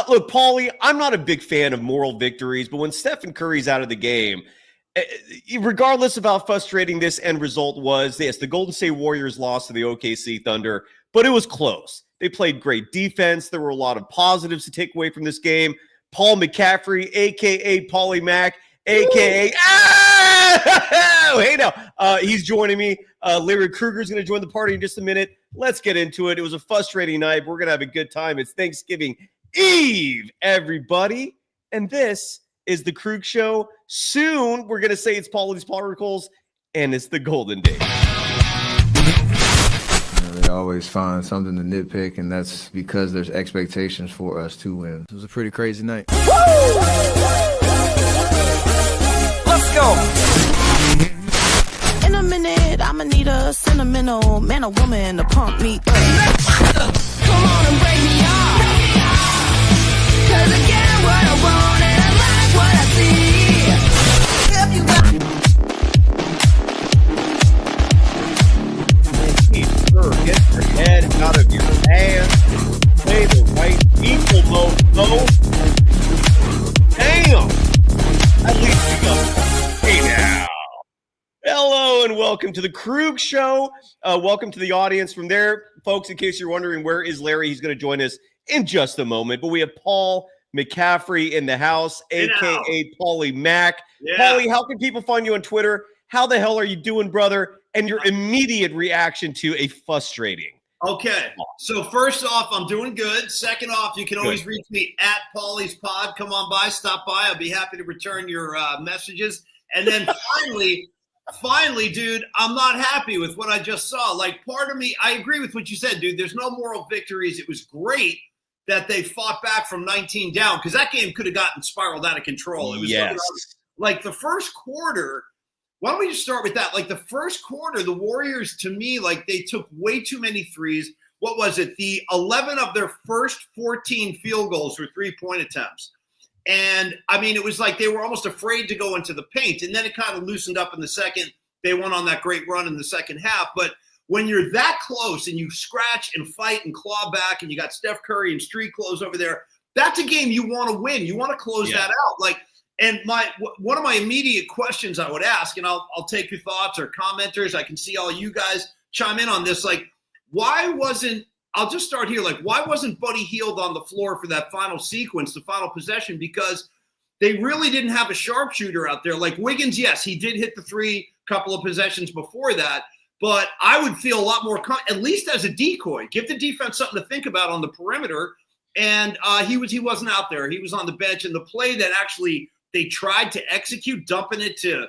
Look, Paulie, I'm not a big fan of moral victories, but when Stephen Curry's out of the game, regardless of how frustrating this end result was, yes, the Golden State Warriors lost to the OKC Thunder, but it was close. They played great defense. There were a lot of positives to take away from this game. Paul McCaffrey, a.k.a. Paulie Mac, a.k.a. Hey, now, he's joining me. Larry Krueger's going to join the party in just a minute. Let's get into it. It was a frustrating night. We're going to have a good time. It's Thanksgiving Eve, everybody. And this is the Krueg Show. Soon, we're going to say it's Paulie's Particles, and it's the Golden Days. They always find something to nitpick, and that's because there's expectations for us to win. It was a pretty crazy night. Woo! Let's go! In a minute, I'ma need a sentimental man or woman to pump me up. Come on and break me off. 'Cause I get what I want and I like what I see. If you got Get your head out of your hands. Play the right people, though. Damn. At least you got hey now. Hello and welcome to the Krueg Show. Welcome to the audience from there. Folks, in case you're wondering, where is Larry? He's going to join us in just a moment. But we have Paul McCaffrey in the house, a.k.a. Paulie Mac. Yeah. Paulie, how can people find you on Twitter? How the hell are you doing, brother? And your immediate reaction to a frustrating. Okay, so first off, I'm doing good. Second off, you can always reach me at Paulie's Pod. Come on by, stop by. I'll be happy to return your messages. And then finally, dude, I'm not happy with what I just saw. Like, part of me, I agree with what you said, dude. There's no moral victories. It was great that they fought back from 19 down because that game could have gotten spiraled out of control. It was like the first quarter. Why don't we just start with that? Like the first quarter, the Warriors, to me, like they took way too many threes. What was it? The 11 of their first 14 field goals were 3-point attempts. And, I mean, it was like they were almost afraid to go into the paint. And then it kind of loosened up in the second. They went on that great run in the second half. But when you're that close and you scratch and fight and claw back and you got Steph Curry and street clothes over there, that's a game you want to win. You want to close that out. Like, and one of my immediate questions I would ask, and I'll take your thoughts or commenters. I can see all you guys chime in on this. Like, I'll just start here. Like, why wasn't Buddy Hield on the floor for that final sequence, the final possession? Because they really didn't have a sharpshooter out there. Like Wiggins, yes, he did hit the three couple of possessions before that. But I would feel a lot more, at least as a decoy, give the defense something to think about on the perimeter. And he wasn't out there. He was on the bench. And the play that actually they tried to execute, dumping it to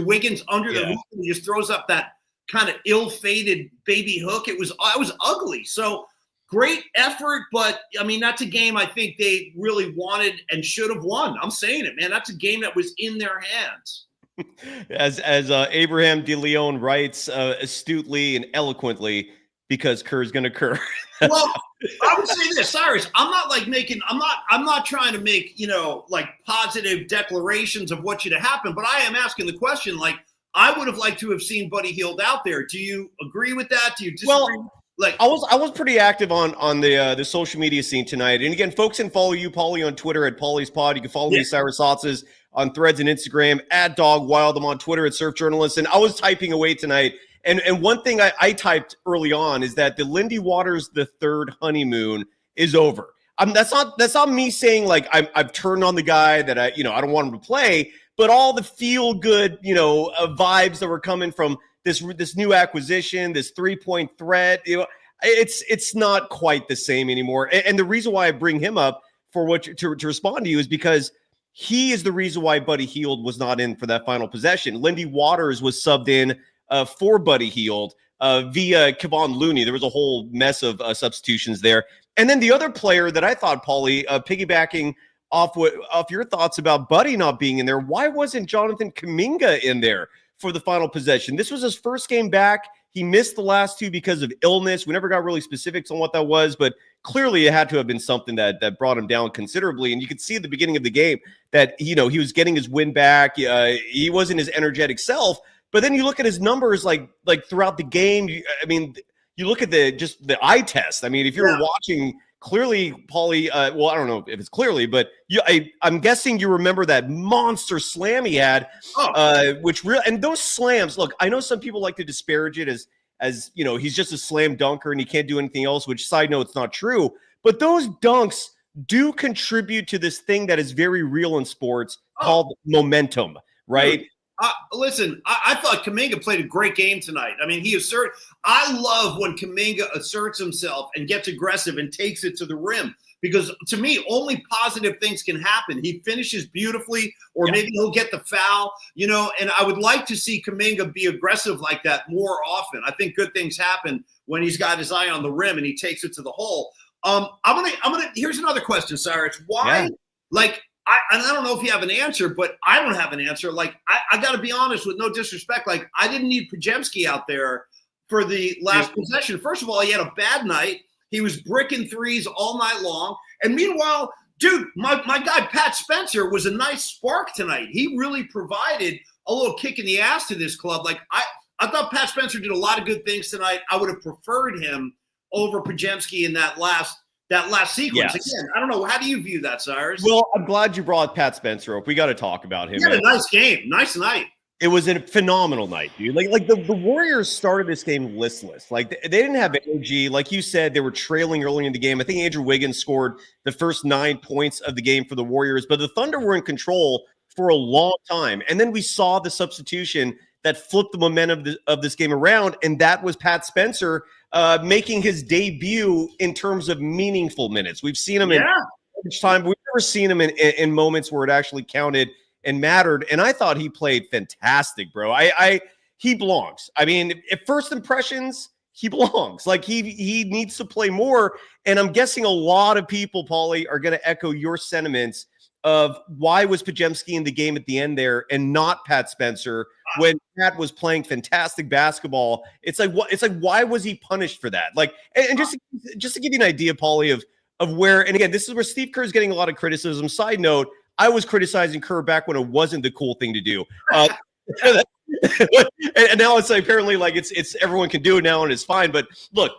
Wiggins under the hoop, and he just throws up that kind of ill-fated baby hook. It was ugly. So great effort, but I mean that's a game I think they really wanted and should have won. I'm saying it, man. That's a game that was in their hands. As Abraham De Leon writes astutely and eloquently, because Kerr's going to Kerr. Well, I would say this, Cyrus. I'm not trying to make, like positive declarations of what should have happened, but I am asking the question, like, I would have liked to have seen Buddy Hield out there. Do you agree with that? Do you disagree? Well, like I was pretty active on the social media scene tonight. And again, folks can follow you, Paulie, on Twitter at Paulie's Pod. You can follow me, Cyrus Saatsaz, on Threads and Instagram at Dog Wild. I'm on Twitter at Surf Journalist. And I was typing away tonight. And one thing I typed early on is that the Lindy Waters III honeymoon is over. That's not me saying like I've turned on the guy that I don't want him to play, but all the feel good vibes that were coming from this new acquisition, this 3-point threat, it's not quite the same anymore. And the reason why I bring him up to respond to you is because he is the reason why Buddy Hield was not in for that final possession. Lindy Waters was subbed in for Buddy Hield via Kevon Looney. There was a whole mess of substitutions there. And then the other player that I thought, Paulie, piggybacking off your thoughts about Buddy not being in there, why wasn't Jonathan Kuminga in there for the final possession? This was his first game back. He missed the last two because of illness. We never got really specifics on what that was, but clearly it had to have been something that brought him down considerably. And you could see at the beginning of the game that, he was getting his wind back. He wasn't his energetic self. But then you look at his numbers like throughout the game. You look at the eye test. I mean, if you were watching clearly, Paulie, well, I don't know if it's clearly, but I'm guessing you remember that monster slam he had, and those slams, look, I know some people like to disparage it as he's just a slam dunker and he can't do anything else, which, side note, it's not true. But those dunks do contribute to this thing that is very real in sports called momentum, right? Listen, I thought Kuminga played a great game tonight. I mean, I love when Kuminga asserts himself and gets aggressive and takes it to the rim, because to me, only positive things can happen. He finishes beautifully, or maybe he'll get the foul, and I would like to see Kuminga be aggressive like that more often. I think good things happen when he's got his eye on the rim and he takes it to the hole. Here's another question, Cyrus. Why, I don't know if you have an answer, but I don't have an answer. Like, I got to be honest, with no disrespect, like, I didn't need Podziemski out there for the last possession. First of all, he had a bad night. He was bricking threes all night long. And meanwhile, dude, my guy Pat Spencer was a nice spark tonight. He really provided a little kick in the ass to this club. Like, I thought Pat Spencer did a lot of good things tonight. I would have preferred him over Podziemski in that last sequence. Yes. Again, I don't know. How do you view that, Cyrus? Well, I'm glad you brought Pat Spencer up. We got to talk about him. He had a nice game. Nice night. It was a phenomenal night, dude. Like the Warriors started this game listless. Like they didn't have energy. Like you said, they were trailing early in the game. I think Andrew Wiggins scored the first 9 points of the game for the Warriors, but the Thunder were in control for a long time. And then we saw the substitution that flipped the momentum of this game around, and that was Pat Spencer making his debut in terms of meaningful minutes. We've seen him in each time. We've never seen him in moments where it actually counted and mattered. And I thought he played fantastic, bro. He belongs. I mean, at first impressions, he belongs. Like he needs to play more. And I'm guessing a lot of people, Paulie, are going to echo your sentiments of why was Podziemski in the game at the end there and not Pat Spencer when Pat was playing fantastic basketball. It's like why was he punished for that? Like, and just to give you an idea, Paulie, of where, and again, this is where Steve Kerr is getting a lot of criticism. Side note, I was criticizing Kerr back when it wasn't the cool thing to do. And now it's like, apparently like it's everyone can do it now and it's fine. But look,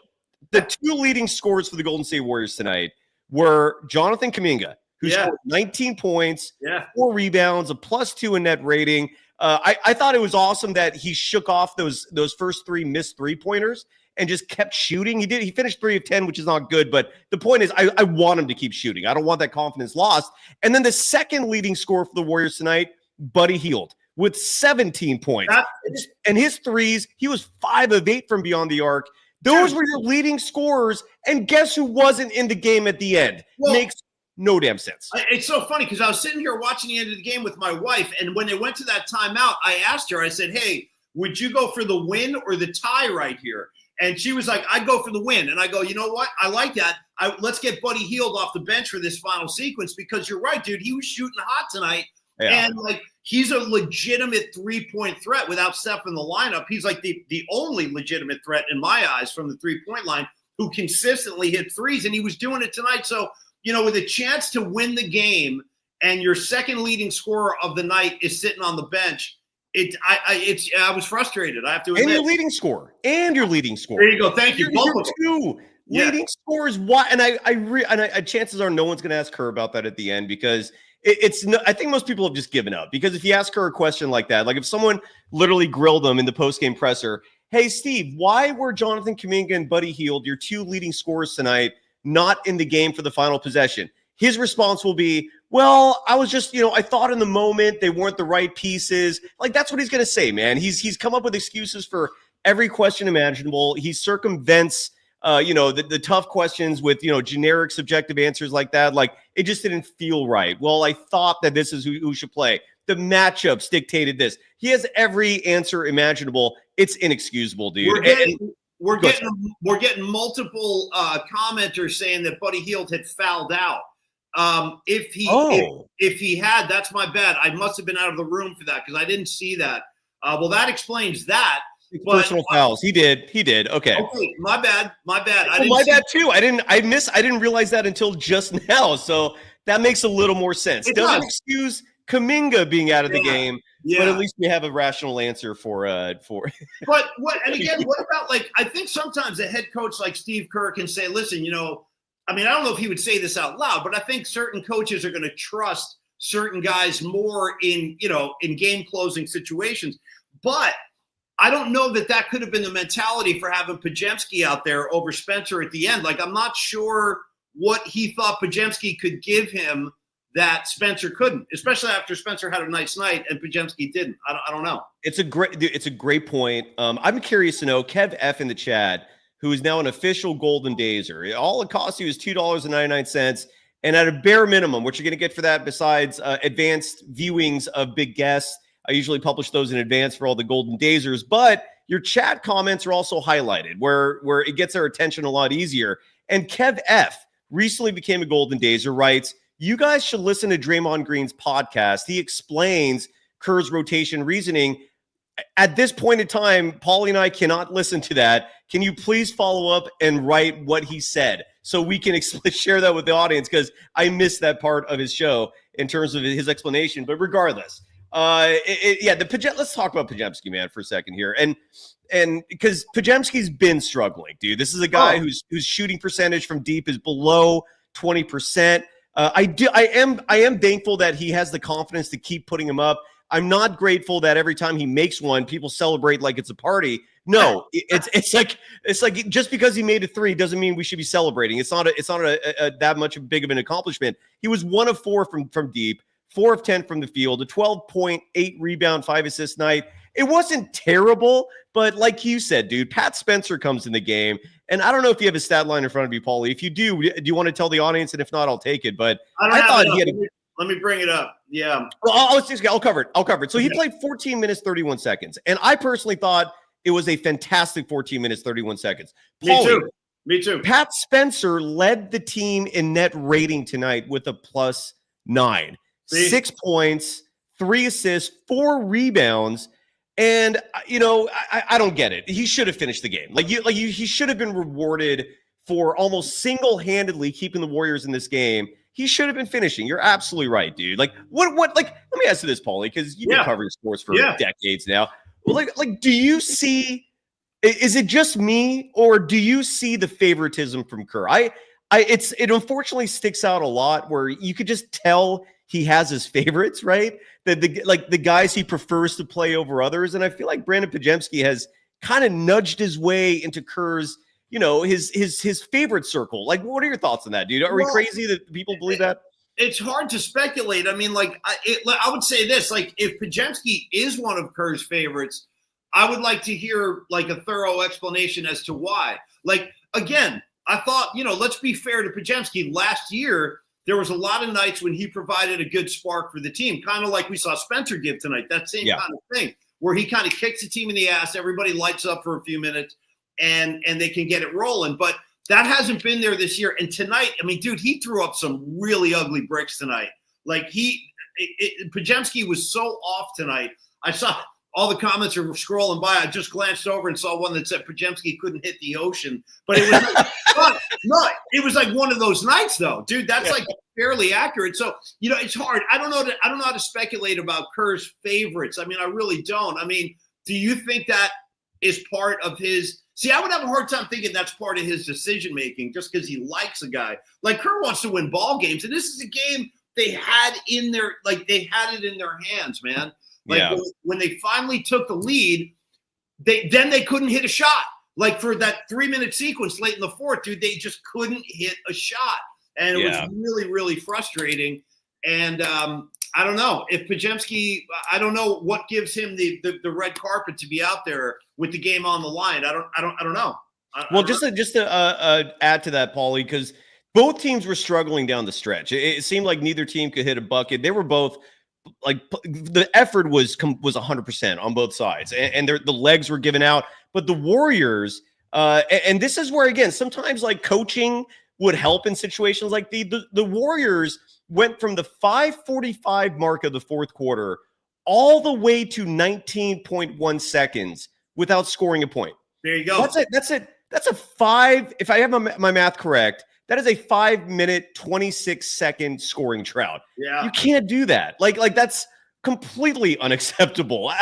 the two leading scorers for the Golden State Warriors tonight were Jonathan Kuminga, who scored 19 points, 4 rebounds, a +2 in net rating. I thought it was awesome that he shook off those first 3 missed 3-pointers and just kept shooting. He finished 3 of 10, which is not good. But the point is, I want him to keep shooting. I don't want that confidence lost. And then the second leading scorer for the Warriors tonight, Buddy Hield, with 17 points. And his threes, he was 5 of 8 from beyond the arc. Those were your leading scorers. And guess who wasn't in the game at the end? Makes no damn sense. It's so funny because I was sitting here watching the end of the game with my wife, and when they went to that timeout, I asked her, I said, hey, would you go for the win or the tie right here? And she was like, I'd go for the win. And I go, you know what? I like that. Let's get Buddy Hield off the bench for this final sequence, because you're right, dude. He was shooting hot tonight. Yeah. And like, he's a legitimate 3-point threat without Steph in the lineup. He's like the only legitimate threat in my eyes from the 3-point line who consistently hit threes. And he was doing it tonight. So, with a chance to win the game and your second leading scorer of the night is sitting on the bench, I was frustrated. I have to admit. And your leading scorer. There you go. Thank you. Both two leading scorers. Why? And chances are no one's going to ask her about that at the end, because I think most people have just given up. Because if you ask her a question like that, like if someone literally grilled them in the postgame presser, hey, Steve, why were Jonathan Kuminga and Buddy Hield, your 2 leading scorers tonight, not in the game for the final possession? His response will be, well, I was just, I thought in the moment they weren't the right pieces. Like, that's what he's going to say, man. He's come up with excuses for every question imaginable. He circumvents, the tough questions with, generic subjective answers like that. Like, it just didn't feel right. Well, I thought that this is who should play. The matchups dictated this. He has every answer imaginable. It's inexcusable, dude. We're getting multiple commenters saying that Buddy Hield had fouled out. If he had, that's my bad. I must have been out of the room for that because I didn't see that. Well, that explains that. Personal fouls. He did. Okay. My bad. My bad too. I didn't realize that until just now. So that makes a little more sense. It doesn't excuse Kuminga being out of the game. Yeah. But at least we have a rational answer for. But what? And again, what about, like, I think sometimes a head coach like Steve Kerr can say, listen, I mean, I don't know if he would say this out loud, but I think certain coaches are going to trust certain guys more in game closing situations. But I don't know that could have been the mentality for having Podziemski out there over Spencer at the end. Like, I'm not sure what he thought Podziemski could give him that Spencer couldn't, especially after Spencer had a nice night and Podziemski didn't. I don't know. It's a great point. I'm curious to know, Kev F in the chat, who is now an official Golden Dazer. All it costs you is $2.99. And at a bare minimum, what you're going to get for that, besides advanced viewings of big guests, I usually publish those in advance for all the Golden Dazers, but your chat comments are also highlighted where it gets our attention a lot easier. And Kev F recently became a Golden Dazer, writes, you guys should listen to Draymond Green's podcast. He explains Kerr's rotation reasoning. At this point in time, Paulie and I cannot listen to that. Can you please follow up and write what he said so we can share that with the audience? Because I missed that part of his show in terms of his explanation. But regardless, let's talk about Podziemski, man, for a second here. And because Podziemski's been struggling, dude. This is a guy whose shooting percentage from deep is below 20%. I am thankful that he has the confidence to keep putting him up. I'm not grateful that every time he makes one, people celebrate like it's a party. No, it's like just because he made a three doesn't mean we should be celebrating. It's not that much big of an accomplishment. He was 1 of 4 from deep, 4 of 10 from the field, a 12.8 rebound, 5 assist night. It wasn't terrible, but like you said, dude, Pat Spencer comes in the game, and I don't know if you have a stat line in front of you, Paulie. If you do you want to tell the audience? And if not, I'll take it. But I thought he had a Let me bring it up. Yeah. Well, I'll cover it. So he played 14 minutes, 31 seconds. And I personally thought it was a fantastic 14 minutes, 31 seconds. Me too. Pat Spencer led the team in net rating tonight with a +9. 6 points, 3 assists, 4 rebounds. And, I don't get it. He should have finished the game. He should have been rewarded for almost single-handedly keeping the Warriors in this game. He should have been finishing. You're absolutely right, dude. Let me ask you this, Paulie, because you've been covering sports for decades now. Well, do you see, is it just me, or do you see the favoritism from Kerr? It unfortunately sticks out a lot where you could just tell he has his favorites, right? The guys he prefers to play over others. And I feel like Brandon Podziemski has kind of nudged his way into Kerr's, his favorite circle. Like, what are your thoughts on that, dude? Are we crazy that people believe that? It's hard to speculate. I mean, I would say this, if Podziemski is one of Kerr's favorites, I would like to hear a thorough explanation as to why. Again, I thought, let's be fair to Podziemski. Last year, there was a lot of nights when he provided a good spark for the team, kind of like we saw Spencer give tonight, that same kind of thing, where he kind of kicks the team in the ass, everybody lights up for a few minutes, and they can get it rolling. But that hasn't been there this year. And tonight, I mean, dude, he threw up some really ugly bricks tonight. Podziemski was so off tonight. I saw all the comments are scrolling by. I just glanced over and saw one that said Podziemski couldn't hit the ocean. But it was it was like one of those nights, though, dude. That's fairly accurate. So it's hard. I don't know how to speculate about Kerr's favorites. I mean, I really don't. I mean, do you think that is part of his? See, I would have a hard time thinking that's part of his decision making just because he likes a guy. Kerr wants to win ball games, and this is a game they had in their they had it in their hands, man. When they finally took the lead, they couldn't hit a shot. For that 3-minute sequence late in the fourth, dude, they just couldn't hit a shot, and it was really, really frustrating. And I don't know if Podziemski. I don't know what gives him the red carpet to be out there with the game on the line. I don't know. Just to add to that, Paulie, because both teams were struggling down the stretch. It seemed like neither team could hit a bucket. They were both the effort was 100% on both sides, and the legs were given out. But the Warriors, and this is where again sometimes coaching would help in situations like the Warriors went from the 5:45 mark of the fourth quarter all the way to 19.1 seconds without scoring a point. There you go. That's a 5. If I have my math correct, that is a 5-minute, 26-second scoring drought. Yeah. You can't do that. completely unacceptable.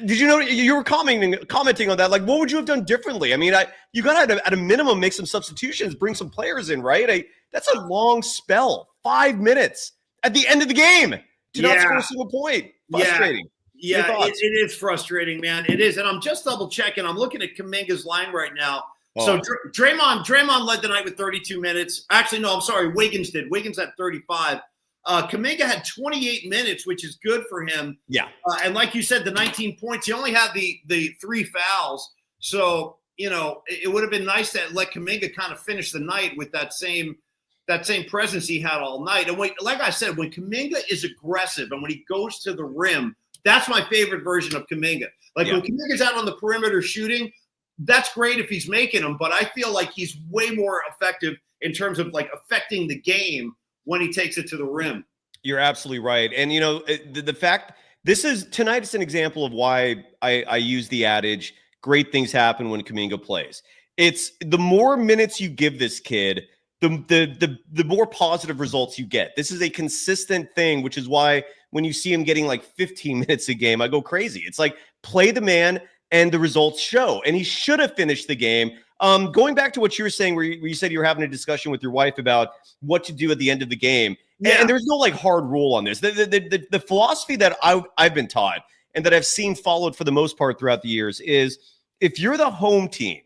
Did you know you were commenting on that? Like, what would you have done differently? I mean, you got to at a minimum make some substitutions, bring some players in, right? That's a long spell, 5 minutes at the end of the game to not score a single point. Frustrating. Yeah, it is frustrating, man. It is. And I'm just double checking. I'm looking at Kuminga's line right now. Oh. So Draymond led the night with 32 minutes. Actually, no, I'm sorry. Wiggins did. Wiggins had 35. Kuminga had 28 minutes, which is good for him. Yeah. And like you said, the 19 points, he only had the 3 fouls. So, it would have been nice to let Kuminga kind of finish the night with that same presence he had all night. And like I said, when Kuminga is aggressive and when he goes to the rim, that's my favorite version of Kuminga. When Kuminga's out on the perimeter shooting, that's great if he's making them, but I feel like he's way more effective in terms of affecting the game when he takes it to the rim. You're absolutely right. And, the fact tonight is an example of why I use the adage, great things happen when Kuminga plays. It's the more minutes you give this kid, the more positive results you get. This is a consistent thing, which is why when you see him getting 15 minutes a game, I go crazy. It's play the man and the results show. And he should have finished the game. Going back to what you were saying, where you said you were having a discussion with your wife about what to do at the end of the game. Yeah. And there's no hard rule on this. The philosophy that I've been taught and that I've seen followed for the most part throughout the years is if you're the home team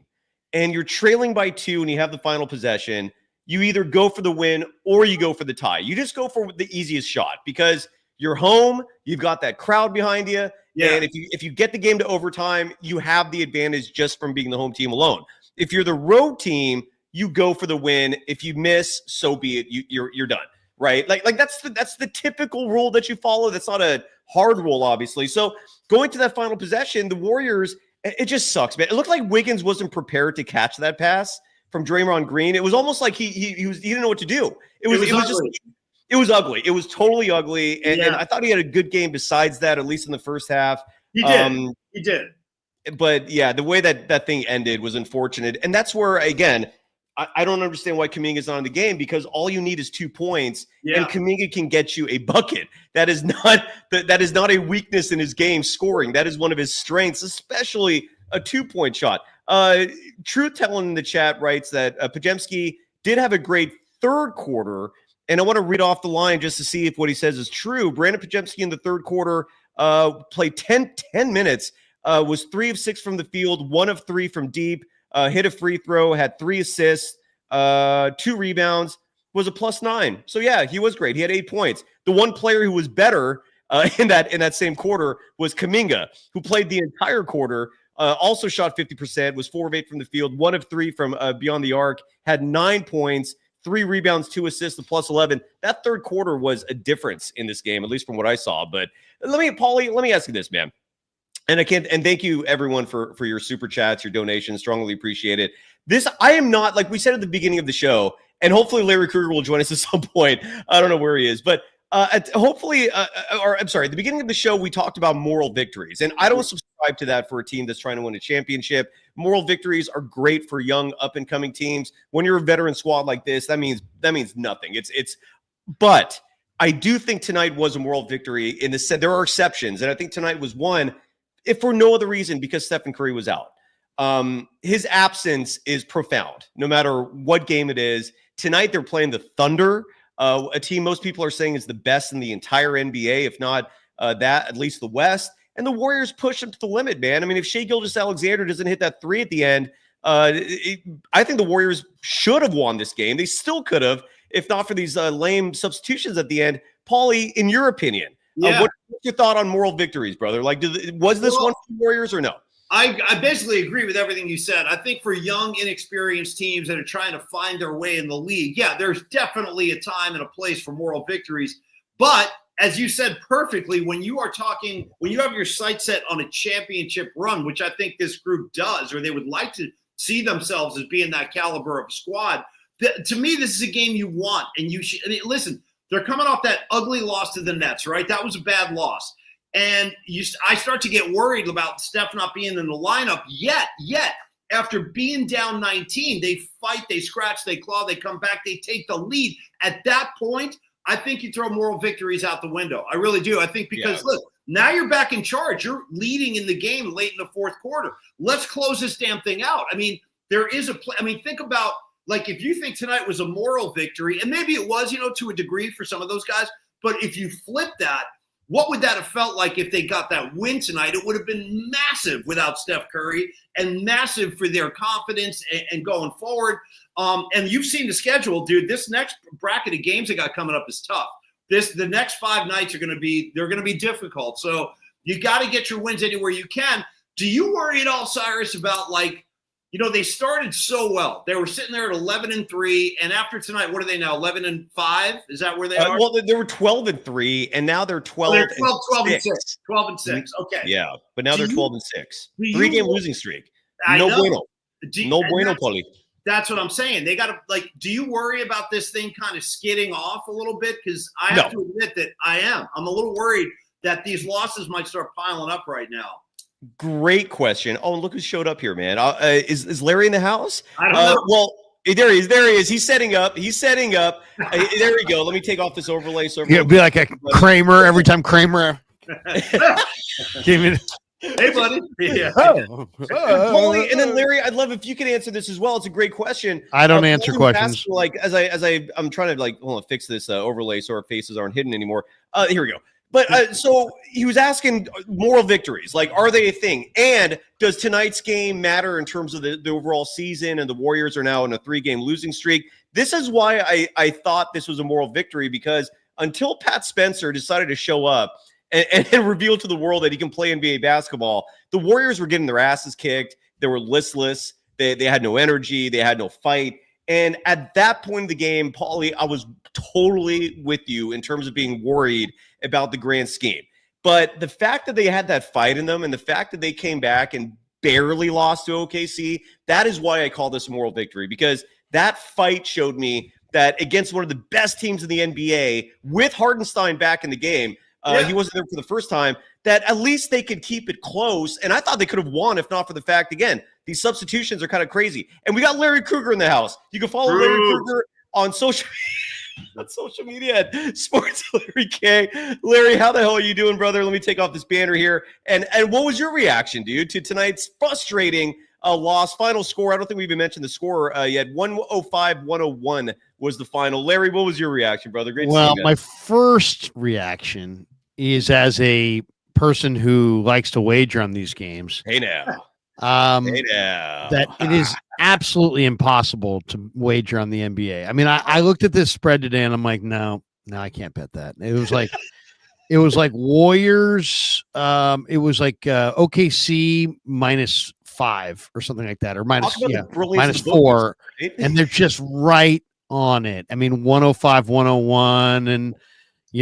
and you're trailing by 2 and you have the final possession, you either go for the win or you go for the tie. You just go for the easiest shot because you're home, you've got that crowd behind you. Yeah. And if you get the game to overtime, you have the advantage just from being the home team alone. If you're the road team, you go for the win. If you miss, so be it. You're done, right? That's the typical rule that you follow. That's not a hard rule, obviously. So going to that final possession, the Warriors, it just sucks, man. It looked like Wiggins wasn't prepared to catch that pass from Draymond Green. It was almost like he didn't know what to do. It was ugly. It was totally ugly. And I thought he had a good game besides that, at least in the first half. He did. But yeah, the way that thing ended was unfortunate. And that's where, again, I don't understand why Kuminga's not in the game, because all you need is 2 points and Kuminga can get you a bucket. That is not a weakness in his game, scoring. That is one of his strengths, especially a 2-point shot. Truth Telling in the chat writes that Podziemski did have a great third quarter. And I want to read off the line just to see if what he says is true. Brandon Podziemski in the third quarter played 10 minutes, was 3 of 6 from the field, 1 of 3 from deep, hit a free throw, had 3 assists, 2 rebounds, was a +9. So yeah, he was great. He had 8 points. The one player who was better in that same quarter was Kuminga, who played the entire quarter, also shot 50%, was 4 of 8 from the field, 1 of 3 from beyond the arc, had 9 points, 3 rebounds, 2 assists, a +11. That third quarter was a difference in this game, at least from what I saw. But Paulie, let me ask you this, man. And thank you everyone for your super chats, your donations. Strongly appreciate it. I am not, like we said at the beginning of the show, and hopefully Larry Krueger will join us at some point. I don't know where he is, but at the beginning of the show, we talked about moral victories, and I don't subscribe to that for a team that's trying to win a championship. Moral victories are great for young up and coming teams. When you're a veteran squad like this, that means nothing. But I do think tonight was a moral victory in the sense there are exceptions, and I think tonight was one, if for no other reason, because Stephen Curry was out. His absence is profound, no matter what game it is. Tonight they're playing the Thunder, a team most people are saying is the best in the entire NBA, if not at least the West. And the Warriors push them to the limit, man. I mean, if Shai Gilgeous-Alexander doesn't hit that 3 at the end, I think the Warriors should have won this game. They still could have, if not for these lame substitutions at the end. Paulie, in your opinion, what's your thought on moral victories, brother? Was this one for the Warriors or no? I basically agree with everything you said. I think for young, inexperienced teams that are trying to find their way in the league, there's definitely a time and a place for moral victories. But as you said perfectly, when you have your sights set on a championship run, which I think this group does, or they would like to see themselves as being that caliber of squad, to me, this is a game you want. And you should, listen, they're coming off that ugly loss to the Nets, right? That was a bad loss. And I start to get worried about Steph not being in the lineup yet. After being down 19, they fight, they scratch, they claw, they come back, they take the lead. At that point, I think you throw moral victories out the window. I really do. I think because, look, now you're back in charge. You're leading in the game late in the fourth quarter. Let's close this damn thing out. I mean, there is a play. I mean, think about, like, if you think tonight was a moral victory, and maybe it was, to a degree for some of those guys, but if you flip that, what would that have felt like if they got that win tonight? It would have been massive without Steph Curry and massive for their confidence and going forward. And you've seen the schedule, dude. This next bracket of games they got coming up is tough. The next 5 nights they're going to be difficult. So you got to get your wins anywhere you can. Do you worry at all, Cyrus, about, like, they started so well. They were sitting there at 11-3, and after tonight, what are they now? 11-5? Is that where they are? Well, they were 12-3, and now they're 12-6. 12-6. 12-6. Okay. Yeah, but now they're 12-6. 3-game losing streak. No bueno. No bueno, Paulie. That's what I'm saying. They got to, like, do you worry about this thing kind of skidding off a little bit? Because I have to admit that I am. I'm a little worried that these losses might start piling up right now. Great question. Oh, look who showed up here, man. Is Larry in the house? I don't know. Well, there he is. He's setting up. There we go. Let me take off this overlay. So it'd be like a Kramer every time Kramer gave me. Hey, buddy. Yeah. Paulie, and then Larry, I'd love if you could answer this as well. It's a great question. I don't answer questions. Like I'm trying to hold on, fix this overlay so our faces aren't hidden anymore. Here we go. But so he was asking moral victories, like, are they a thing? And does tonight's game matter in terms of the overall season? And the Warriors are now in a 3-game losing streak. This is why I thought this was a moral victory, because until Pat Spencer decided to show up and reveal to the world that he can play NBA basketball, the Warriors were getting their asses kicked. They were listless. They had no energy. They had no fight. And at that point in the game, Paulie, I was totally with you in terms of being worried about the grand scheme. But the fact that they had that fight in them and the fact that they came back and barely lost to OKC, that is why I call this a moral victory, because that fight showed me that against one of the best teams in the NBA, with Hardenstein back in the game, he wasn't there for the first time, that at least they could keep it close. And I thought they could have won if not for the fact, again, these substitutions are kind of crazy. And we got Larry Krueger in the house. You can follow Larry Krueger on social media at Sports Larry K. Larry, how the hell are you doing, brother? Let me take off this banner here. And what was your reaction, dude, to tonight's frustrating loss? Final score, I don't think we even mentioned the score yet. 105-101 was the final. Larry, what was your reaction, brother? Great to see you, my first reaction is as a person who likes to wager on these games. Hey now. That it is absolutely impossible to wager on the NBA. I mean, I looked at this spread today and I'm like, no, I can't bet that. It was like Warriors. It was like OKC -5 or something like that, or -4, right? And they're just right on it. I mean, 105-101, and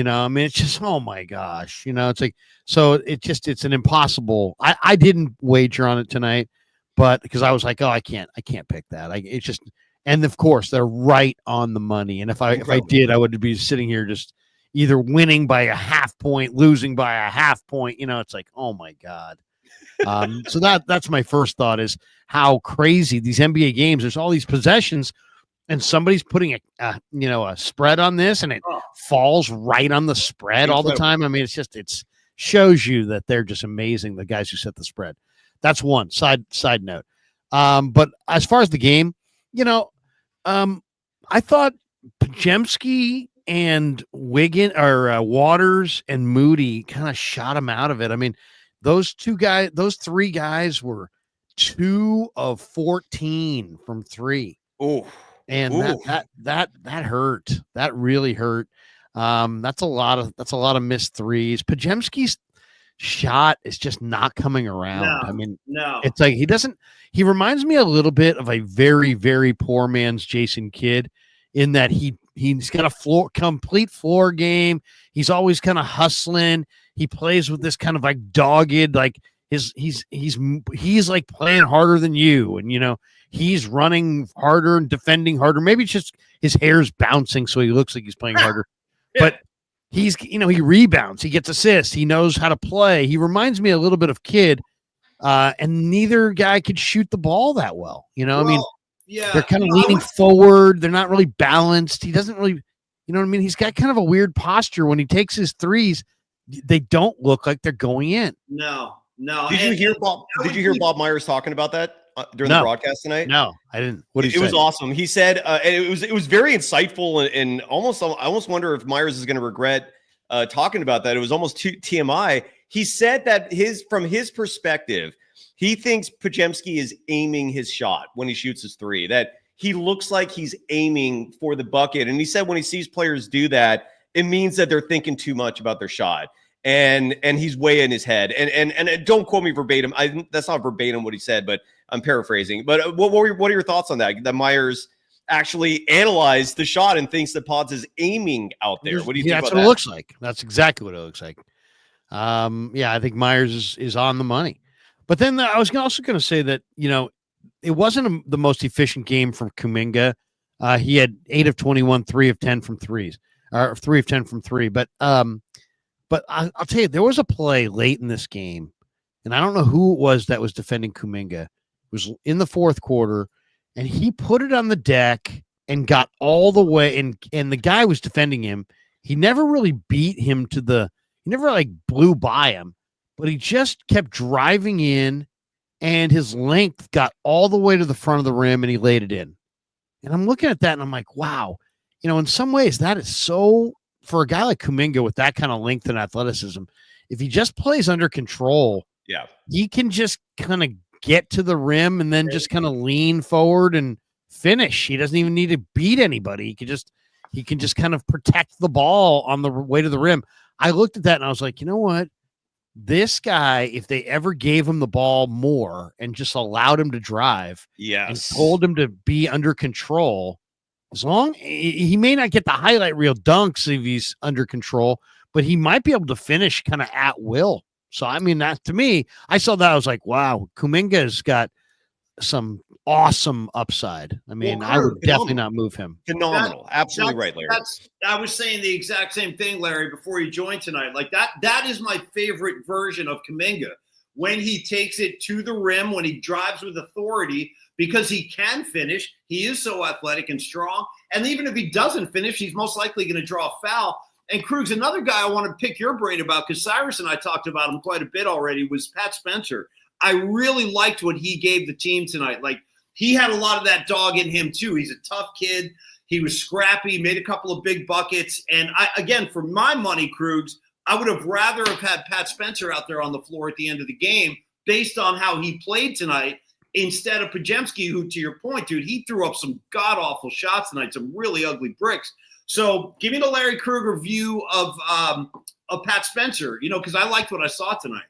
I mean, it's just, oh my gosh, it's like, so it's an impossible. I didn't wager on it tonight, but because I was like, oh, I can't pick that. It's just, and of course they're right on the money. And if I did, I would be sitting here just either winning by a half point, losing by a half point. It's like, oh my God. So that's my first thought, is how crazy these NBA games. There's all these possessions, and somebody's putting a spread on this, and it falls right on the spread all the time. I mean, it's shows you that they're just amazing, the guys who set the spread. That's one side note. But as far as the game, I thought Podziemski and Waters and Moody kind of shot him out of it. I mean, those three guys were 2 of 14 from 3. Oh, and that hurt. That really hurt. That's a lot of missed threes. Podziemski's shot is just not coming around. It's like he reminds me a little bit of a very, very poor man's Jason Kidd, in that he's got a complete floor game. He's always kind of hustling. He plays with this kind of like dogged, like he's like playing harder than you, and he's running harder and defending harder. Maybe it's just his hair's bouncing, so he looks like he's playing harder. But he rebounds, he gets assists, he knows how to play. He reminds me a little bit of Kidd, and neither guy could shoot the ball that well. I mean, they're kind of leaning forward. They're not really balanced. He doesn't really, You know what I mean? He's got kind of a weird posture when he takes his threes. They don't look like they're going in. No. Did you hear Bob Myers talking about that during the broadcast tonight? No, I didn't. What did he say? It was awesome. He said, and it was very insightful, and I almost wonder if Myers is going to regret talking about that. It was almost TMI. He said that from his perspective, he thinks Podziemski is aiming his shot when he shoots his three, that he looks like he's aiming for the bucket. And he said when he sees players do that, it means that they're thinking too much about their shot. And he's way in his head. And don't quote me verbatim. That's not verbatim what he said, but I'm paraphrasing. But what are your thoughts on that? That Myers actually analyzed the shot and thinks that Pods is aiming out there. What do you think? That's what it looks like. That's exactly what it looks like. I think Myers is on the money. But then I was also going to say that, it wasn't the most efficient game from Kuminga. He had 8 of 21, 3 of 10 from threes, or 3 of 10 from three. But I'll tell you, there was a play late in this game, and I don't know who it was that was defending Kuminga. It was in the fourth quarter, and he put it on the deck and got all the way, and the guy was defending him. He never really beat him he never blew by him, but he just kept driving in, and his length got all the way to the front of the rim, and he laid it in. And I'm looking at that, and I'm like, wow, in some ways that is so, for a guy like Kuminga with that kind of length and athleticism, if he just plays under control, he can just kind of get to the rim and then just kind of lean forward and finish. He doesn't even need to beat anybody. He can just kind of protect the ball on the way to the rim. I looked at that and I was like, you know what? This guy, if they ever gave him the ball more and just allowed him to drive and told him to be under control, as long he may not get the highlight reel dunks if he's under control, but he might be able to finish kind of at will. So, that to me, I saw that. I was like, wow, Kuminga's got some awesome upside. I would definitely not move him. Phenomenal. Absolutely right, Larry. I was saying the exact same thing, Larry, before you joined tonight. That is my favorite version of Kuminga, when he takes it to the rim, when he drives with authority, because he can finish. He is so athletic and strong. And even if he doesn't finish, he's most likely going to draw a foul. And Krueg's another guy I want to pick your brain about, because Cyrus and I talked about him quite a bit already, was Pat Spencer. I really liked what he gave the team tonight. He had a lot of that dog in him too. He's a tough kid. He was scrappy, made a couple of big buckets. And for my money, Kruegs, I would have rather have had Pat Spencer out there on the floor at the end of the game based on how he played tonight, instead of Podziemski, who, to your point, dude, he threw up some god-awful shots tonight, some really ugly bricks. So give me the Larry Krueger view of Pat Spencer, because I liked what I saw tonight.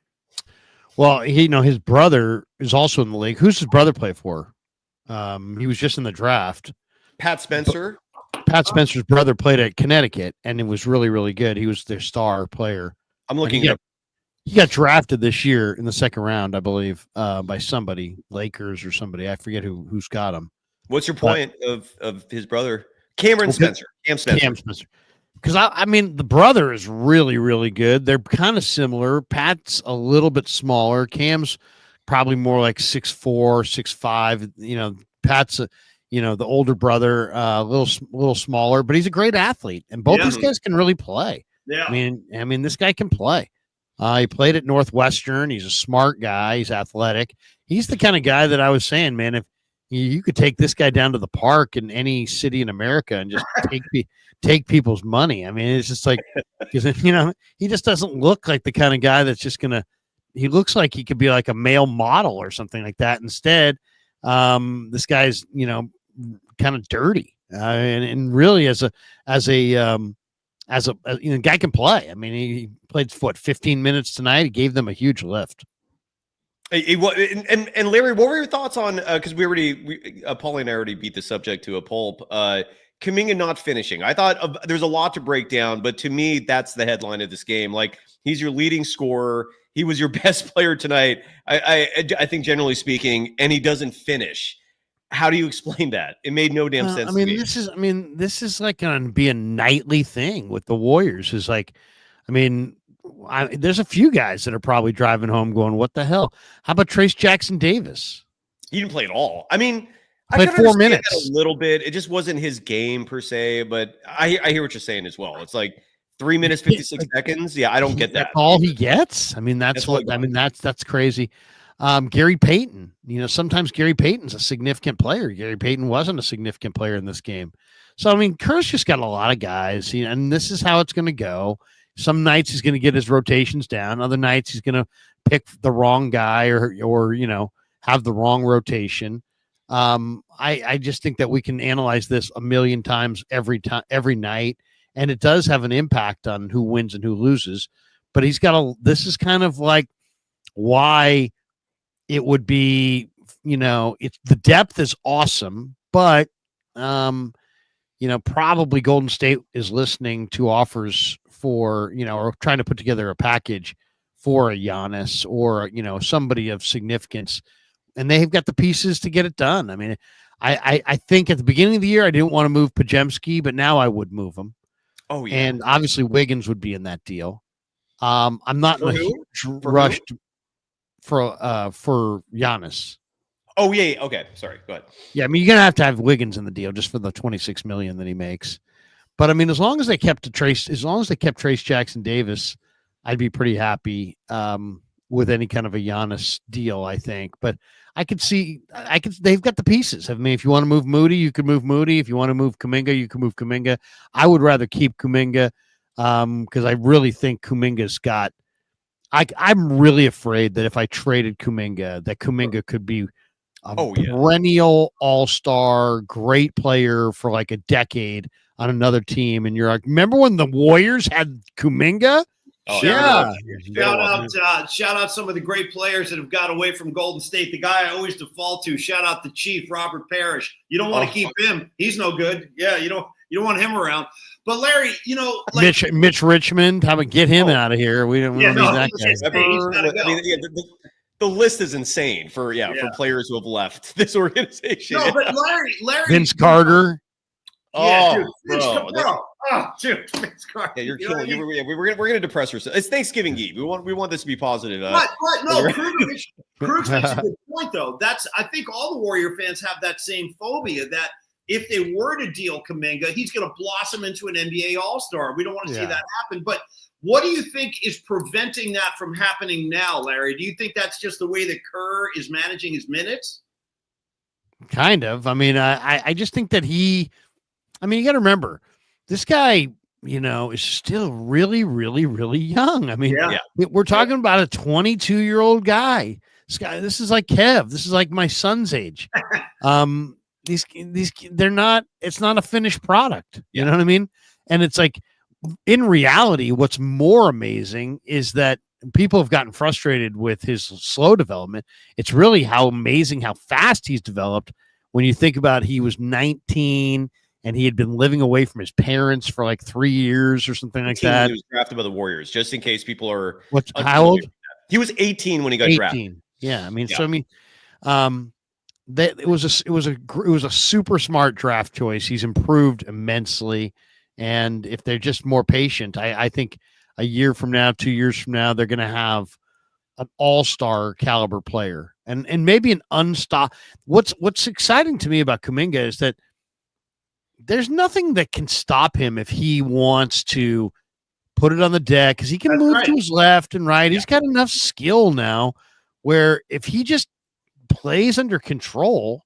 Well, his brother is also in the league. Who's his brother play for? He was just in the draft. Pat Spencer. Pat Spencer's brother played at Connecticut, and it was really, really good. He was their star player. I'm looking at. He got drafted this year in the second round, I believe, by somebody, Lakers or somebody. I forget who's got him. What's your point of his brother? Cameron Spencer. Cam Spencer. Because, the brother is really, really good. They're kind of similar. Pat's a little bit smaller. Cam's probably more like 6'4", 6'5". Pat's, the older brother, a little smaller, but he's a great athlete. And both these guys can really play. Yeah. This guy can play. He played at Northwestern. He's a smart guy. He's athletic. He's the kind of guy that I was saying, man, if you could take this guy down to the park in any city in America and just take people's money. It's just like, he just doesn't look like the kind of guy that's just going to, he looks like he could be like a male model or something like that. Instead, this guy's, kind of dirty. And really as a guy can play. He played 15 minutes tonight. He gave them a huge lift. And Larry, what were your thoughts on, because Paulie and I already beat the subject to a pulp, Kuminga not finishing? I thought there's a lot to break down, but to me, that's the headline of this game. He's your leading scorer. He was your best player tonight, I think, generally speaking, and he doesn't finish. How do you explain that? It made no damn sense to me. This is like going to be a nightly thing with the Warriors. Is like, there's a few guys that are probably driving home going, what the hell? How about Trace Jackson Davis? He didn't play at all. Played 4 minutes. A little bit. It just wasn't his game per se, but I hear what you're saying as well. It's like 3 minutes, 56 seconds. Yeah, I don't get that. That's all he gets. I mean, that's crazy. Gary Payton, sometimes Gary Payton's a significant player. Gary Payton wasn't a significant player in this game. So, I mean, Kerr's just got a lot of guys, and this is how it's going to go. Some nights he's going to get his rotations down. Other nights he's going to pick the wrong guy or have the wrong rotation. I just think that we can analyze this a million times every night, and it does have an impact on who wins and who loses. But this is kind of like why it would be, it's the depth is awesome, but probably Golden State is listening to offers for, or trying to put together a package for a Giannis or, somebody of significance. And they've got the pieces to get it done. I mean, I think at the beginning of the year, I didn't want to move Podziemski, but now I would move him. Oh, yeah. And obviously Wiggins would be in that deal. I'm not in a huge rush for Giannis. Oh, yeah. Okay. Sorry. Go ahead. Yeah. I mean, you're going to have Wiggins in the deal just for the $26 million that he makes. But I mean, as long as they kept Trace Jackson Davis, I'd be pretty happy with any kind of a Giannis deal, I think. But they've got the pieces. I mean, if you want to move Moody, you can move Moody. If you want to move Kuminga, you can move Kuminga. I would rather keep Kuminga because I really think Kuminga's got. I'm really afraid that if I traded Kuminga, that Kuminga could be a perennial all-star, great player for like a decade on another team. And you're like, remember when the Warriors had Kuminga? Oh, yeah. Shout out some of the great players that have got away from Golden State. The guy I always default to, shout out the Chief, Robert Parrish. You don't want to keep him. He's no good. Yeah, you don't want him around. But Larry, Mitch Richmond, how about get him out of here? We don't need that guy. The list is insane for players who have left this organization. No, but Larry Vince Carter. Dude, Vince Carter. Yeah, you're killing. We're gonna depress ourselves. It's Thanksgiving Eve. We want this to be positive. Krueger makes a good point though. I think all the Warrior fans have that same phobia that if they were to deal Kuminga, he's going to blossom into an NBA All-Star. We don't want to see that happen. But what do you think is preventing that from happening now, Larry? Do you think that's just the way that Kerr is managing his minutes? Kind of. I mean, I just think that you got to remember, this guy, is still really, really, really young. I mean, we're talking about a 22-year-old guy. This is like Kev. This is like my son's age. They're not. It's not a finished product. You know what I mean? And it's like, in reality, what's more amazing is that people have gotten frustrated with his slow development. It's really how amazing how fast he's developed. When you think about, he was 19. And he had been living away from his parents for like 3 years or something like that. He was drafted by the Warriors, just in case people are. How old? He was 18 when he got 18. drafted. Yeah, I mean, it was a super smart draft choice. He's improved immensely, and if they're just more patient, I think a year from now, 2 years from now, they're going to have an all-star caliber player, and maybe an unstoppable. What's exciting to me about Kuminga is that there's nothing that can stop him if he wants to put it on the deck, because he can move to his left and right. He's got enough skill now where if he just plays under control,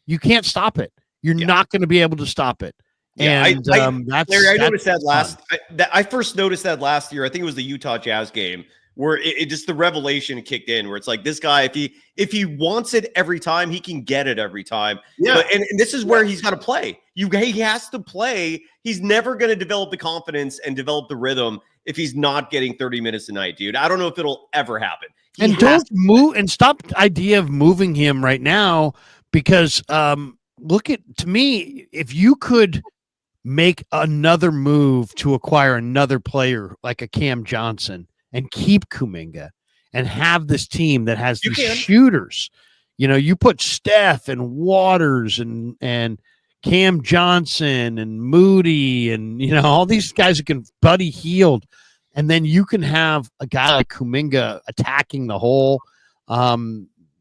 you can't stop it. You're not going to be able to stop it. Yeah, and Larry, I noticed that I first noticed that last year. I think it was the Utah Jazz game where it just the revelation kicked in, where it's like, this guy, if he wants it every time, he can get it every time. Yeah, and this is where he's got to play. He has to play. He's never going to develop the confidence and develop the rhythm if he's not getting 30 minutes a night, dude. I don't know if it'll ever happen. Don't move and stop the idea of moving him right now, because to me, if you could make another move to acquire another player like a Cam Johnson and keep Kuminga and have this team that has these shooters, you put Steph and Waters and Cam Johnson and Moody and, all these guys who can Buddy Hield. And then you can have a guy like Kuminga attacking the hole.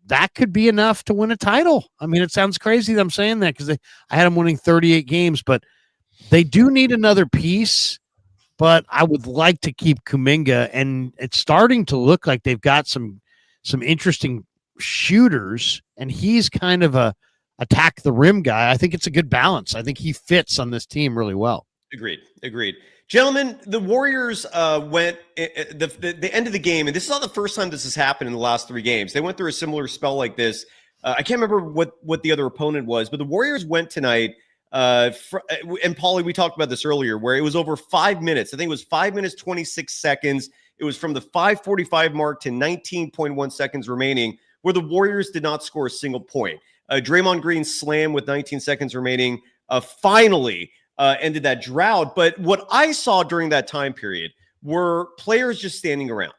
that could be enough to win a title. I mean, it sounds crazy that I'm saying that because I had them winning 38 games, but they do need another piece. But I would like to keep Kuminga, and it's starting to look like they've got some interesting shooters, and he's kind of a attack the rim guy. I think it's a good balance. I think he fits on this team really well. Agreed. Gentlemen, the Warriors went the end of the game, and this is not the first time this has happened in the last 3 games. They went through a similar spell like this. I can't remember what the other opponent was, but the Warriors went tonight. And Paulie, we talked about this earlier, where it was over 5 minutes. I think it was 5 minutes, 26 seconds. It was from the 5:45 mark to 19.1 seconds remaining, where the Warriors did not score a single point. Draymond Green's slam with 19 seconds remaining finally ended that drought. But what I saw during that time period were players just standing around.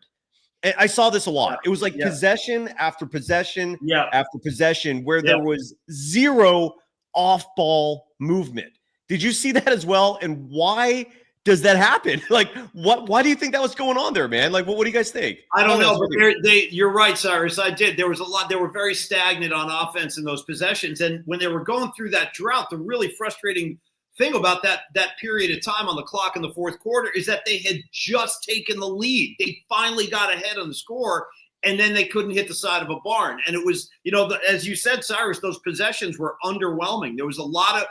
And I saw this a lot. It was like possession after possession after possession, where there was zero off-ball movement. Did you see that as well? And why does that happen? Like, why do you think that was going on there, man? Like, what do you guys think? I don't know, but you're right, Cyrus. I did. There was a lot. They were very stagnant on offense in those possessions. And when they were going through that drought, the really frustrating thing about that period of time on the clock in the fourth quarter is that they had just taken the lead. They finally got ahead on the score, and then they couldn't hit the side of a barn. And it was, as you said, Cyrus, those possessions were underwhelming. There was a lot of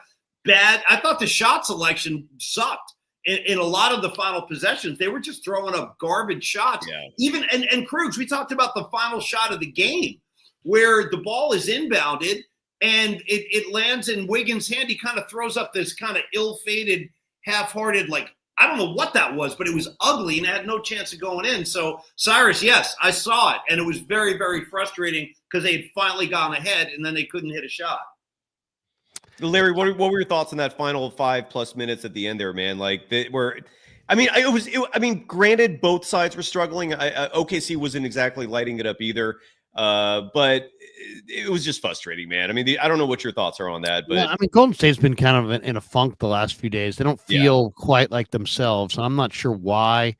bad. I thought the shot selection sucked in a lot of the final possessions. They were just throwing up garbage shots. Yeah. Even and Krueg, we talked about the final shot of the game where the ball is inbounded and it lands in Wiggins' hand. He kind of throws up this kind of ill-fated, half-hearted, like, I don't know what that was, but it was ugly and it had no chance of going in. So, Cyrus, yes, I saw it, and it was very, very frustrating because they had finally gone ahead, and then they couldn't hit a shot. Larry, what were your thoughts on that final 5+ minutes at the end there, man? Like, granted, both sides were struggling. OKC wasn't exactly lighting it up either, but it was just frustrating, man. I mean, I don't know what your thoughts are on that, but I mean, Golden State's been kind of in a funk the last few days. They don't feel quite like themselves. I'm not sure why,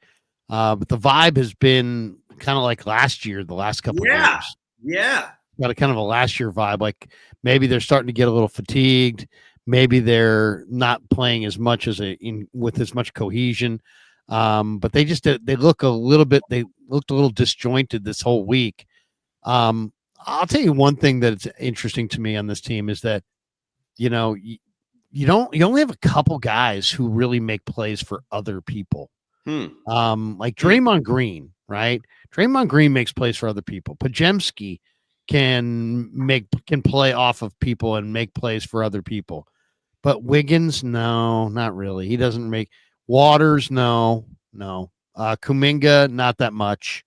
but the vibe has been kind of like last year, the last couple of years. Yeah. Got a kind of a last year vibe. Like maybe they're starting to get a little fatigued. Maybe they're not playing as much with as much cohesion. But they looked a little disjointed this whole week. I'll tell you one thing that's interesting to me on this team is that, you only have a couple guys who really make plays for other people. Like Draymond Green, right? Draymond Green makes plays for other people. Podziemski can play off of people and make plays for other people. But Wiggins, no, not really. He doesn't make Waters, no. Kuminga, not that much.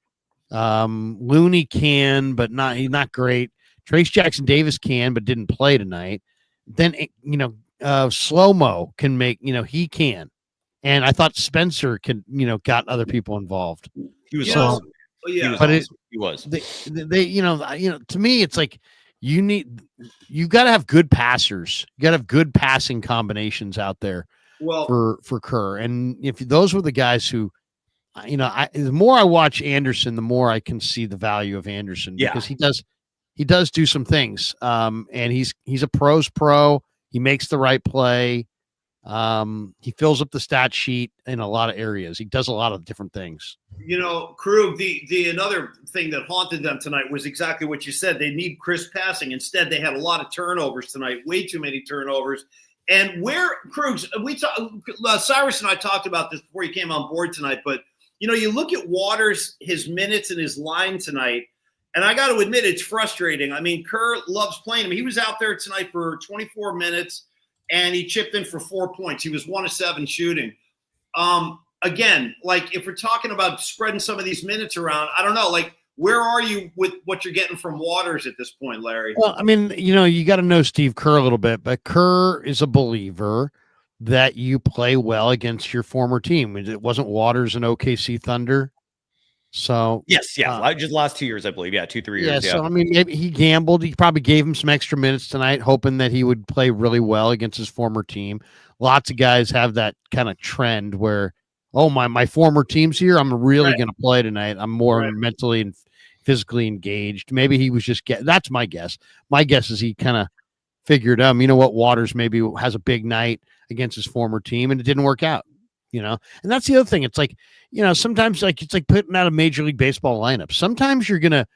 Looney can, but he's not great. Trace Jackson Davis can, but didn't play tonight. Then, Slow-Mo can make, he can. And I thought Spencer got other people involved. He was awesome. He was. To me, it's like you got to have good passers. You got to have good passing combinations out there for Kerr. And if those were the guys who, the more I watch Anderson, the more I can see the value of Anderson because he does do some things. And he's a pro's pro. He makes the right play. He fills up the stat sheet in a lot of areas. He does a lot of different things. Krug, the another thing that haunted them tonight was exactly what you said. They need crisp passing. Instead, they had a lot of turnovers tonight, way too many turnovers. And Crugs, Cyrus and I talked about this before he came on board tonight, but you look at Waters, his minutes and his line tonight, and I got to admit it's frustrating. I mean, Kerr loves playing him. He was out there tonight for 24 minutes, and he chipped in for 4 points. He was 1 of 7 shooting. Again, like if we're talking about spreading some of these minutes around, I don't know, like where are you with what you're getting from Waters at this point, Larry? Well, I mean, you got to know Steve Kerr a little bit, but Kerr is a believer that you play well against your former team. It wasn't Waters and OKC Thunder. So yes, just last 2 years, I believe. 2-3 years. So I mean, maybe he gambled. He probably gave him some extra minutes tonight, hoping that he would play really well against his former team. Lots of guys have that kind of trend where, oh, my former team's here. I'm really going to play tonight. I'm more mentally physically engaged. Maybe he was just that's my guess. My guess is he kind of figured, you know what, Waters maybe has a big night against his former team, and it didn't work out, and that's the other thing. It's like, sometimes it's like putting out a Major League Baseball lineup. Sometimes you're going to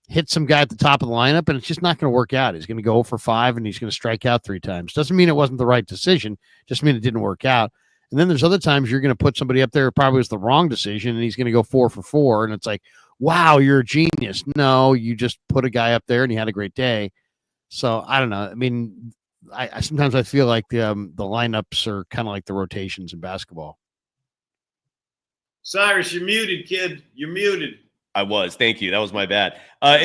hit some guy at the top of the lineup and it's just not going to work out. He's going to go for 5 and he's going to strike out 3 times. Doesn't mean it wasn't the right decision. Just mean it didn't work out. And then there's other times you're going to put somebody up there who probably was the wrong decision and he's going to go 4 for 4. And it's like, wow, you're a genius. No, you just put a guy up there and he had a great day. So I don't know. I mean, I sometimes I feel like the lineups are kind of like the rotations in basketball. Cyrus, you're muted, kid. You're muted. I was. Thank you. That was my bad. But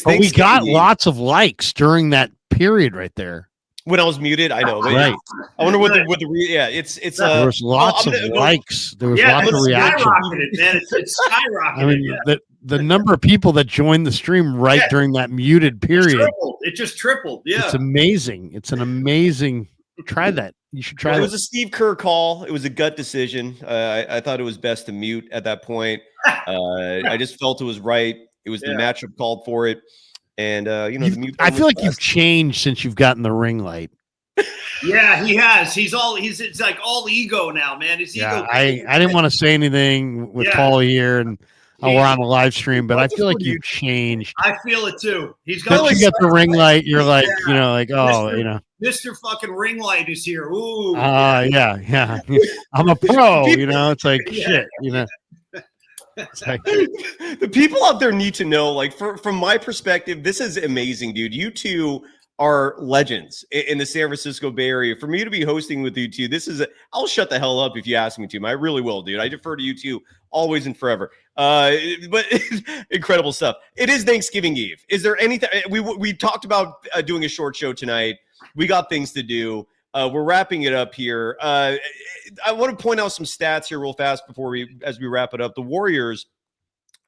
we got lots of likes during that period right there. When I was muted, I know. Right. I wonder what it's. There was lots of likes. There was lots of reaction. It's skyrocketed. I mean, the number of people that joined the stream during that muted period. It just tripled. Yeah. It's amazing. It's an amazing. Try that. You should try that. It was a Steve Kerr call. It was a gut decision. I thought it was best to mute at that point. I just felt it was right. It was the matchup called for it. And, the mute. I feel like you've changed since you've gotten the ring light. Yeah, he has. It's like all ego now, man. His ego. I didn't want to say anything with Paul here and we're on a live stream, but I feel like you've changed. I feel it too. He's got you got the ring light. You're like, Mr. fucking ring light is here. Ooh. Yeah. I'm a pro, it's like shit, It's like, the people out there need to know, like, from my perspective, this is amazing, dude. You two are legends in the San Francisco Bay Area. For me to be hosting with you two, I'll shut the hell up if you ask me to. I really will, dude. I defer to you two always and forever. But incredible stuff. It is Thanksgiving Eve. Is there anything we talked about doing a short show tonight? We got things to do. We're wrapping it up here. I want to point out some stats here real fast as we wrap it up. The Warriors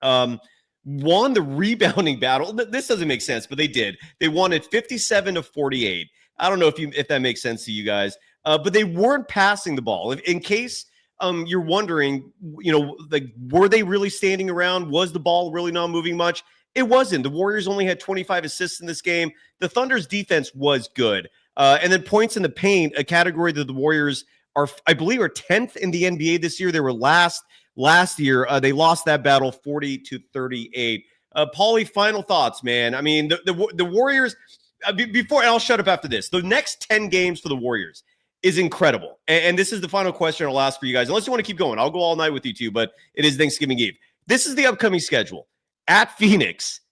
won the rebounding battle. This doesn't make sense, but they did. They won it 57-48. I don't know if that makes sense to you guys, but they weren't passing the ball. In case you're wondering, were they really standing around? Was the ball really not moving much? It wasn't. The Warriors only had 25 assists in this game. The Thunder's defense was good. And then points in the paint, a category that the Warriors I believe are 10th in the NBA this year. They were last year. They lost that battle 40-38. Paulie, final thoughts, man. I mean, the Warriors, before, and I'll shut up after this, the next 10 games for the Warriors is incredible. And this is the final question I'll ask for you guys. Unless you want to keep going, I'll go all night with you two, but it is Thanksgiving Eve. This is the upcoming schedule. At Phoenix,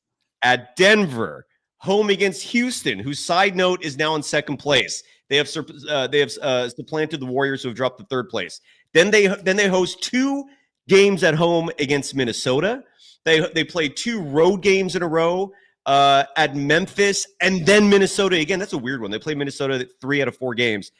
at Denver, home against Houston, whose side note is now in second place. They have supplanted the Warriors, who have dropped to third place. Then they host 2 games at home against Minnesota. They play 2 road games in a row at Memphis and then Minnesota again. That's a weird one. They play Minnesota 3 out of 4 games.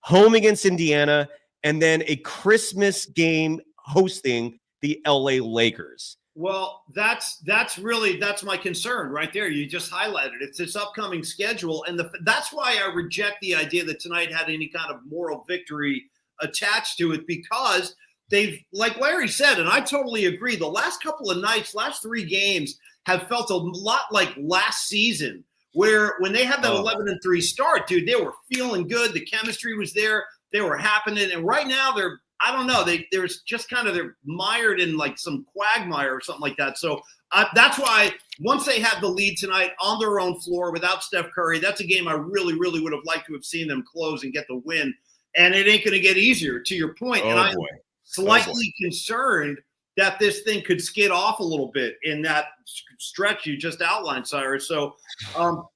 Home against Indiana, and then a Christmas game hosting the LA Lakers. Well, that's my concern right there. You just highlighted it. It's this upcoming schedule, and that's why I reject the idea that tonight had any kind of moral victory attached to it, because they've, like Larry said, and I totally agree, the last couple of nights, last 3 games have felt a lot like last season, where when they had that 11-3 start, dude, they were feeling good. The chemistry was there. They were happening, and right now they're, I don't know. There's just kind of, they're mired in like some quagmire or something like that. So that's why once they had the lead tonight on their own floor without Steph Curry, that's a game I really, really would have liked to have seen them close and get the win. And it ain't going to get easier, to your point. And I'm slightly concerned that this thing could skid off a little bit in that stretch you just outlined, Cyrus. So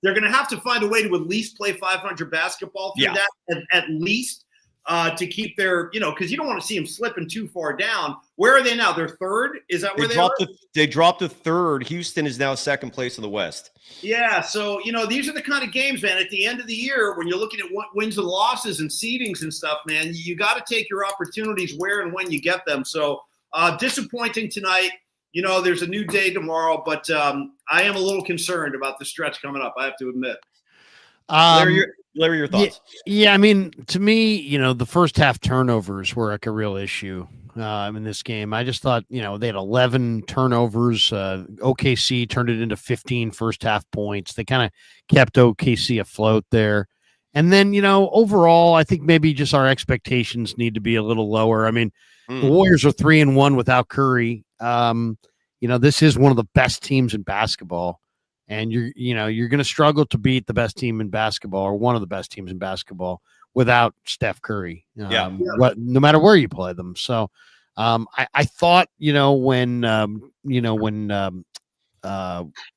they're going to have to find a way to at least play 500 basketball through that, at least. To keep their, because you don't want to see them slipping too far down. Where are they now? They're third? Is that where they are? They dropped to third. Houston is now second place in the West. Yeah, so, these are the kind of games, man, at the end of the year when you're looking at what wins and losses and seedings and stuff, man, you got to take your opportunities where and when you get them. So disappointing tonight. There's a new day tomorrow, but I am a little concerned about the stretch coming up, I have to admit. Larry, your thoughts? Yeah, I mean, to me, the first half turnovers were like a real issue. in this game. I just thought, they had 11 turnovers. OKC turned it into 15 first half points. They kind of kept OKC afloat there. And then, overall, I think maybe just our expectations need to be a little lower. I mean, the Warriors are 3-1 without Curry. This is one of the best teams in basketball. And you're going to struggle to beat the best team in basketball, or one of the best teams in basketball, without Steph Curry. No matter where you play them. So I thought, when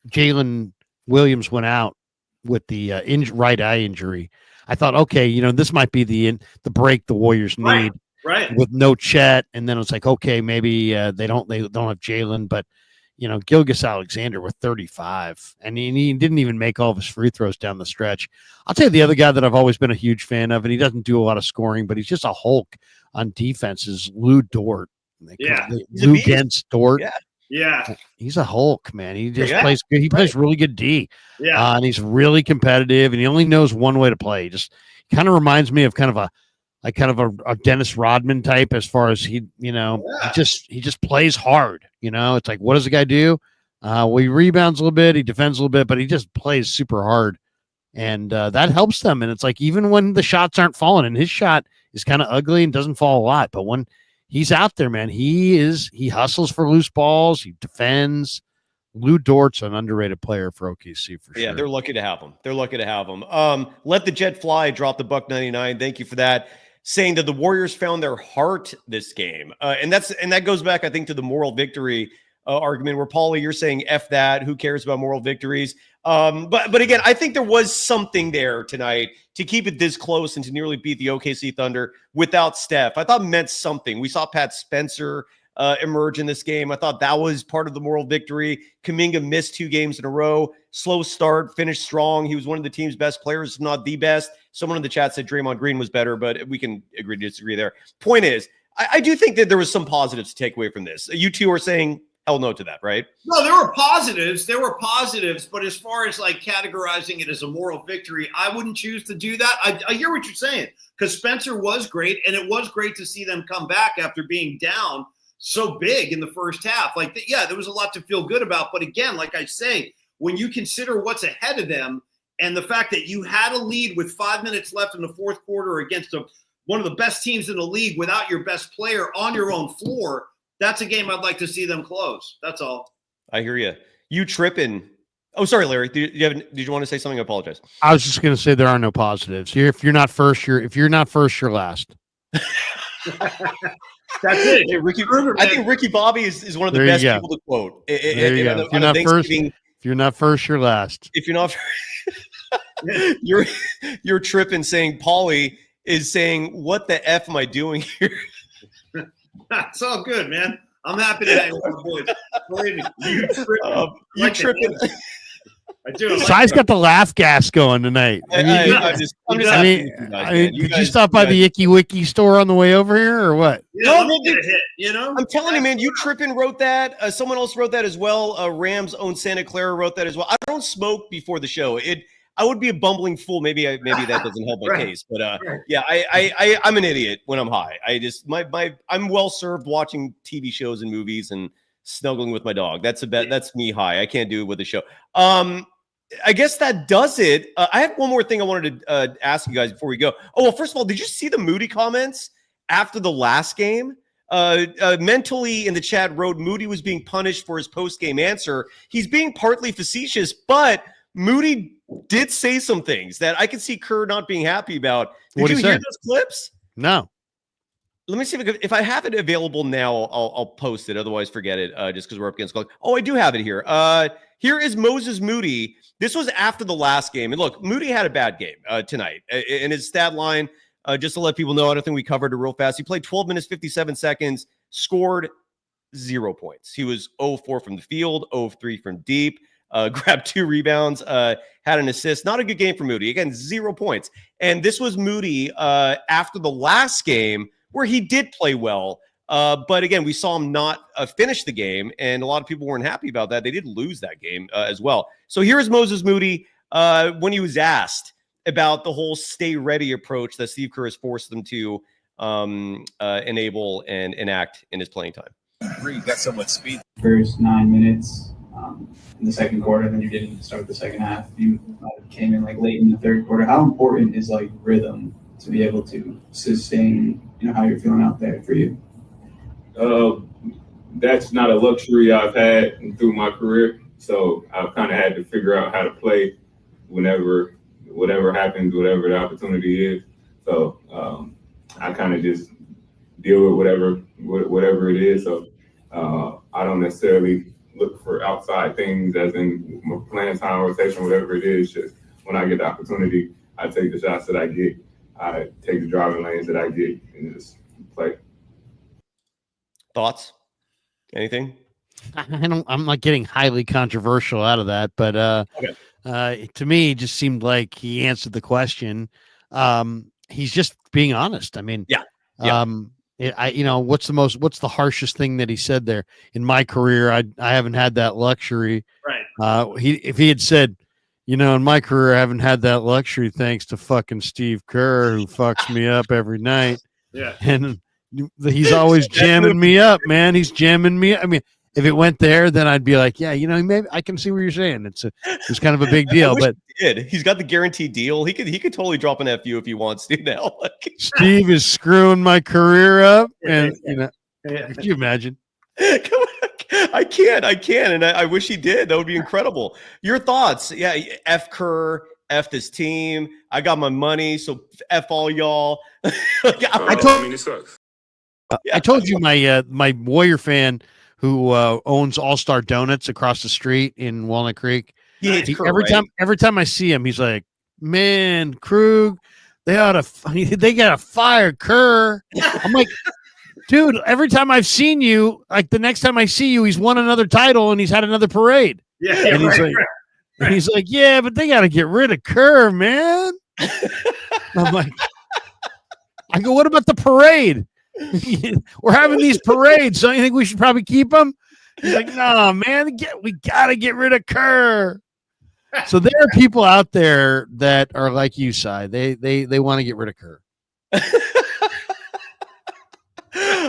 Jalen Williams went out with the right eye injury, I thought, okay, this might be the break the Warriors need, right? With no Chet, and then it's like, okay, maybe they don't have Jalen, but Gilgeous-Alexander with 35, and he didn't even make all of his free throws down the stretch. I'll tell you the other guy that I've always been a huge fan of, and he doesn't do a lot of scoring, but he's just a Hulk on defense, is Lou Dort. Lou Gentz Dort. Yeah. He's a Hulk, man. He just plays good. He plays really good D. Yeah. And he's really competitive, and he only knows one way to play. He just kind of reminds me of kind of a Dennis Rodman type, as far as he just plays hard. It's like, what does the guy do? Well, he rebounds a little bit, he defends a little bit, but he just plays super hard. And that helps them. And it's like, even when the shots aren't falling, and his shot is kind of ugly and doesn't fall a lot, but when he's out there, man, he hustles for loose balls, he defends. Lou Dort's an underrated player for OKC for sure. Yeah, they're lucky to have him. Let the Jet Fly drop the $1.99. Thank you for that. Saying that the Warriors found their heart this game. And that goes back, I think, to the moral victory argument, where, Paulie, you're saying F that. Who cares about moral victories? But again, I think there was something there tonight to keep it this close and to nearly beat the OKC Thunder without Steph. I thought it meant something. We saw Pat Spencer emerge in this game. I thought that was part of the moral victory. Kuminga missed 2 games in a row. Slow start, finished strong. He was one of the team's best players, if not the best. Someone in the chat said Draymond Green was better, but we can agree to disagree there. Point is, I do think that there was some positives to take away from this. You two are saying hell no to that, right? No, there were positives. But as far as like categorizing it as a moral victory, I wouldn't choose to do that. I hear what you're saying, because Spencer was great, and it was great to see them come back after being down so big in the first half. There was a lot to feel good about. But again, like I say, when you consider what's ahead of them and the fact that you had a lead with 5 minutes left in the fourth quarter against one of the best teams in the league without your best player on your own floor, that's a game I'd like to see them close. That's all. I hear you. You tripping. Oh, sorry, Larry. Did you want to say something? I apologize. I was just going to say there are no positives. If you're not first, you're last. That's it. Hey, I think Ricky Bobby is one of the best people to quote. If you're not first, you're last. If you're not you're tripping, saying Paulie is saying, what the F am I doing here? It's all good, man. I'm happy to hang with the boys. You tripping. I do. Cy's got the laugh gas going tonight. Did you stop by the Icky Wiki store on the way over here, or what? I'm telling you, man. You tripping wrote that. Someone else wrote that as well. Rams own Santa Clara wrote that as well. I don't smoke before the show. I would be a bumbling fool. Maybe that doesn't help my case. But I'm an idiot when I'm high. I'm well served watching TV shows and movies and snuggling with my dog. That's me high. I can't do it with a show. I guess that does it. I have one more thing I wanted to ask you guys before we go. Oh, well, first of all, did you see the Moody comments after the last game? Mentally in the chat wrote Moody was being punished for his post-game answer. He's being partly facetious, but Moody did say some things that I could see Kerr not being happy about. Did you hear those clips? No. Let me see if I have it available now. I'll post it. Otherwise, forget it. Just because we're up against clock. Oh, I do have it here. Here is Moses Moody. This was after the last game. And look, Moody had a bad game tonight. In his stat line, just to let people know, I don't think we covered it real fast. He played 12 minutes, 57 seconds, scored 0 points. He was 0-4 from the field, 0-3 from deep, grabbed 2 rebounds, had an assist. Not a good game for Moody. Again, 0 points. And this was Moody after the last game where he did play well. But again, we saw him not finish the game, and a lot of people weren't happy about that. They did lose that game as well. So here's Moses Moody when he was asked about the whole stay ready approach that Steve Kerr has forced them to enable and enact in his playing time. You got so much speed. First 9 minutes in the second quarter, then you didn't start the second half. You came in like late in the third quarter. How important is like rhythm to be able to sustain, how you're feeling out there for you? That's not a luxury I've had through my career. So I've kind of had to figure out how to play whatever happens, whatever the opportunity is. So I kind of just deal with whatever it is. So I don't necessarily look for outside things as in playing time, rotation, whatever it is. Just when I get the opportunity, I take the shots that I get. I take the driving lanes that I get and just play. Thoughts? Anything? I'm not getting highly controversial out of that, but to me, it just seemed like he answered the question. He's just being honest. I mean, what's the harshest thing that he said there? In my career, I haven't had that luxury. Right. If he had said, in my career, I haven't had that luxury thanks to fucking Steve Kerr, who fucks me up every night. Yeah. And he's always jamming me up, man. He's jamming me. I mean, if it went there, then I'd be like, maybe I can see what you're saying. It's kind of a big deal, but he's got the guaranteed deal. He could totally drop an FU if he wants to now. Steve is screwing my career up, and could you imagine? I can't, and I wish he did. That would be incredible. Your thoughts? Yeah, F Kerr, F this team. I got my money, so F all y'all. It sucks. I told you my Warrior fan who owns All Star Donuts across the street in Walnut Creek. Every time I see him, he's like, "Man, Krug, they gotta fire Kerr." I'm like, dude, every time I've seen you, like the next time I see you, he's won another title and he's had another parade. Yeah, and he's like, yeah, but they gotta get rid of Kerr, man. I'm like, I go, what about the parade? We're having these parades. Don't you think we should probably keep them? He's like, no, man, we got to get rid of Kerr. So there are people out there that are like you, Cy. They want to get rid of Kerr.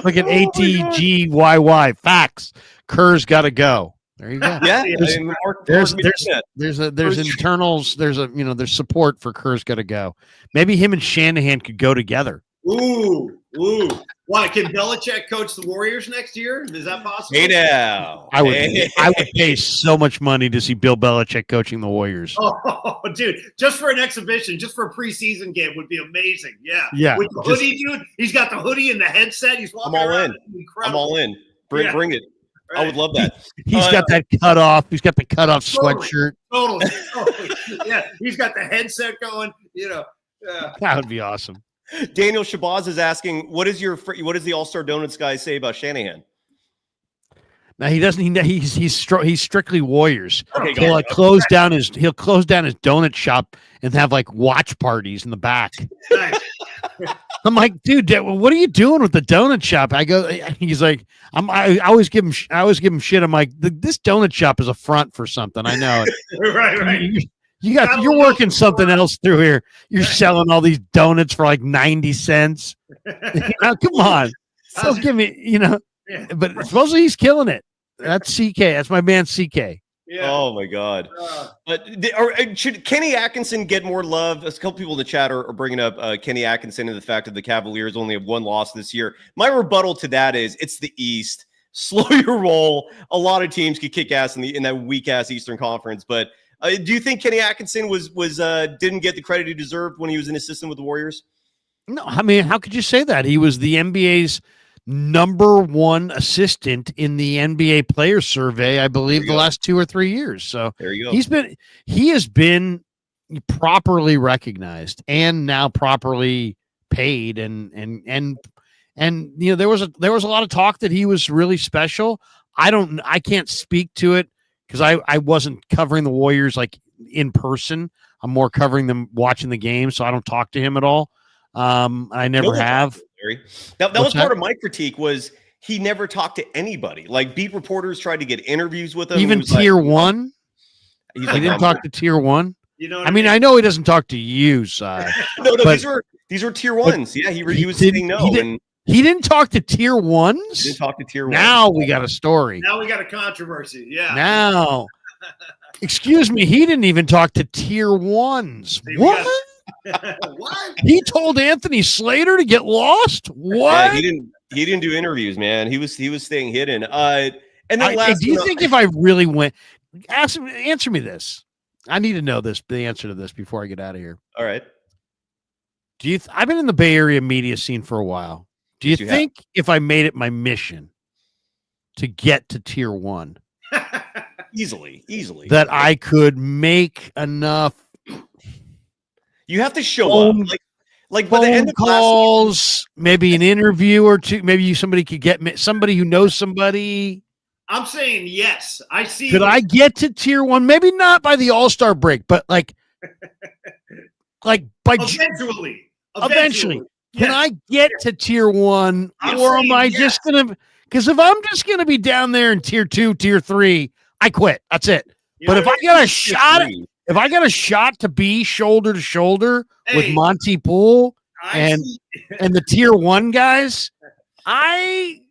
Look at ATGYY. Facts. Kerr's got to go. There you go. Yeah. There's internals. There's support for Kerr's got to go. Maybe him and Shanahan could go together. Ooh. Why, can Belichick coach the Warriors next year? Is that possible? Hey now. I would pay so much money to see Bill Belichick coaching the Warriors. Oh, dude, just for an exhibition, just for a preseason game would be amazing. Yeah. With the hoodie, dude. He's got the hoodie and the headset. He's walking around. I'm all in. Bring it. Right. I would love that. He's got that cut off. He's got the cut off sweatshirt. Totally. Yeah. He's got the headset going, That would be awesome. Daniel Shabazz is asking, what does the All-Star Donuts guy say about Shanahan? Now he doesn't. He's strictly Warriors. Okay, he'll close down his donut shop and have like watch parties in the back. Nice. I'm like, dude, what are you doing with the donut shop? He's like, I always give him shit. I'm like, this donut shop is a front for something. I know it. Right. You're working something else through here. You're selling all these donuts for like 90 cents. Come on. So give me, but supposedly he's killing it. That's CK. That's my man CK. Yeah. Oh my God. But should Kenny Atkinson get more love? A couple people in the chat are bringing up Kenny Atkinson and the fact that the Cavaliers only have one loss this year. My rebuttal to that is it's the East. Slow your roll. A lot of teams could kick ass in that weak ass Eastern Conference, but do you think Kenny Atkinson was didn't get the credit he deserved when he was an assistant with the Warriors? No, I mean, how could you say that? He was the NBA's #1 assistant in the NBA Players Survey, I believe, the last 2 or 3 years. So there you go. He has been properly recognized and now properly paid, and there was a lot of talk that he was really special. I can't speak to it, because I wasn't covering the Warriors like in person. I'm more covering them watching the game, so I don't talk to him at all. I never have. That was part of my critique was he never talked to anybody. Like beat reporters tried to get interviews with him. Even tier one? He didn't talk to tier one? You know I mean, I know he doesn't talk to you, Si. No, These were tier ones. Yeah, he was didn't- saying no. He didn't talk to tier ones. He didn't talk to tier Now ones. we got a story. Now we got a controversy. Yeah. Now, excuse me, he didn't even talk to tier ones. See, we What? What? He told Anthony Slater to get lost. What? Yeah, he didn't do interviews, man. He was staying hidden. And then Do you think if I really went, answer me this? I need to know the answer to this before I get out of here. All right. I've been in the Bay Area media scene for a while. Do you Yes, you think if I made it my mission to get to tier one, Easily. that I could make enough You have to show up. Like by the phone end of calls, maybe an interview or two, maybe somebody could get me, somebody who knows somebody. I'm saying yes. I see. Could I get to tier one? Maybe not by the All-Star break, but like by eventually. Can I get to tier one, or am I just gonna? Because if I'm just gonna be down there in tier 2, tier 3, I quit. That's it. But if I got a shot to be shoulder to shoulder with Monty Poole and the tier 1 guys, I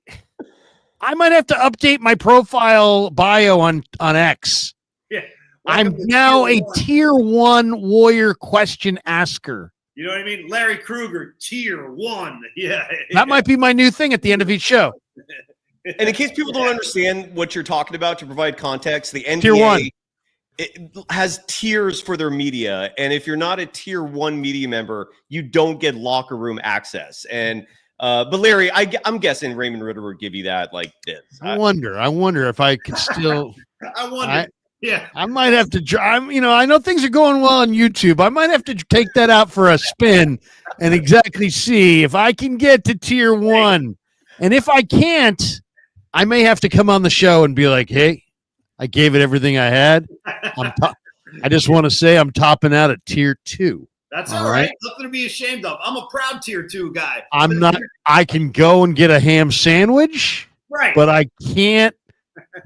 might have to update my profile bio on X. Yeah. I'm now a tier 1 Warrior question asker. You know what I mean? Larry Krueger, tier 1. Yeah. That might be my new thing at the end of each show. And in case people don't understand what you're talking about, to provide context, the NBA Tier 1. It has tiers for their media, and if you're not a tier 1 media member, you don't get locker room access. And but Larry, I'm guessing Raymond Ritter would give you that like this. I wonder if I could still. I wonder. Yeah, I might have to. I know things are going well on YouTube. I might have to take that out for a spin and exactly see if I can get to tier 1. And if I can't, I may have to come on the show and be like, "Hey, I gave it everything I had. I just want to say I'm topping out at tier 2." That's all right. Nothing to be ashamed of. I'm a proud tier 2 guy. I'm not. I can go and get a ham sandwich, right? But I can't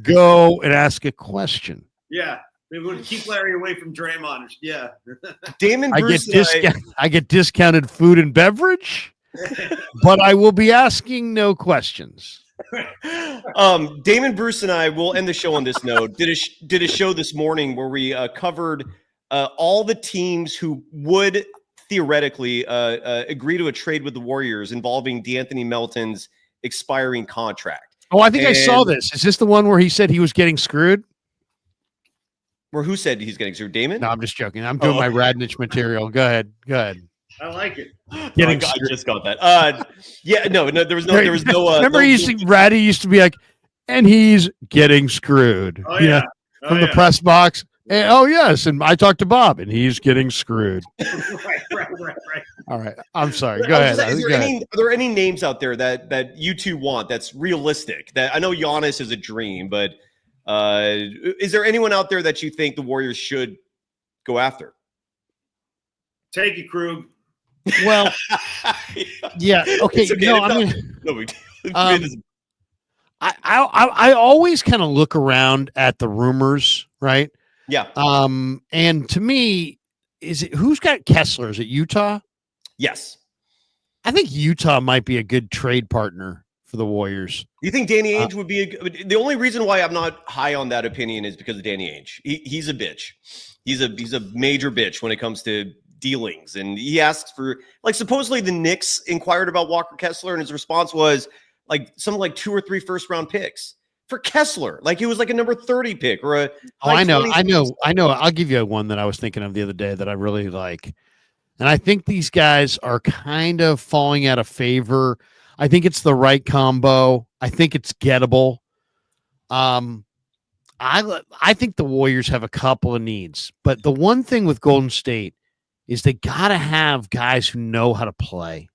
go and ask a question. Yeah, they would keep Larry away from Draymond. Yeah, Damon Bruce. I get discounted food and beverage, but I will be asking no questions. Damon Bruce and I will end the show on this note. Did a show this morning where we covered all the teams who would theoretically agree to a trade with the Warriors involving DeAnthony Melton's expiring contract. Oh, I think I saw this. Is this the one where he said he was getting screwed? Where who said he's getting screwed? Damon? No, I'm just joking. I'm doing my Radnich material. Go ahead. I like it. I just got that. Yeah, no, there was no. Remember, Ratty used to be like, and he's getting screwed. Oh yeah, from the press box. And, oh yes, and I talked to Bob, and he's getting screwed. right. All right, I'm sorry. Go ahead. Are there any names out there that you two want that's realistic? That I know Giannis is a dream, but is there anyone out there that you think the Warriors should go after? Take it, Krug. Well, yeah. Okay. No, I mean, I always kind of look around at the rumors, right? Yeah. And to me, who's got Kessler? Is it Utah? Yes. I think Utah might be a good trade partner for the Warriors. You think Danny Ainge would be the only reason why I'm not high on that opinion is because of Danny Ainge. He's a bitch. He's a major bitch when it comes to dealings, and he asks for, like, supposedly the Knicks inquired about Walker Kessler, and his response was like something like 2 or 3 first-round picks for Kessler. Like, it was like a number 30 pick or a. I know. I'll give you one that I was thinking of the other day that I really like, and I think these guys are kind of falling out of favor. I think it's the right combo. I think it's gettable. I think the Warriors have a couple of needs, but the one thing with Golden State is they got to have guys who know how to play,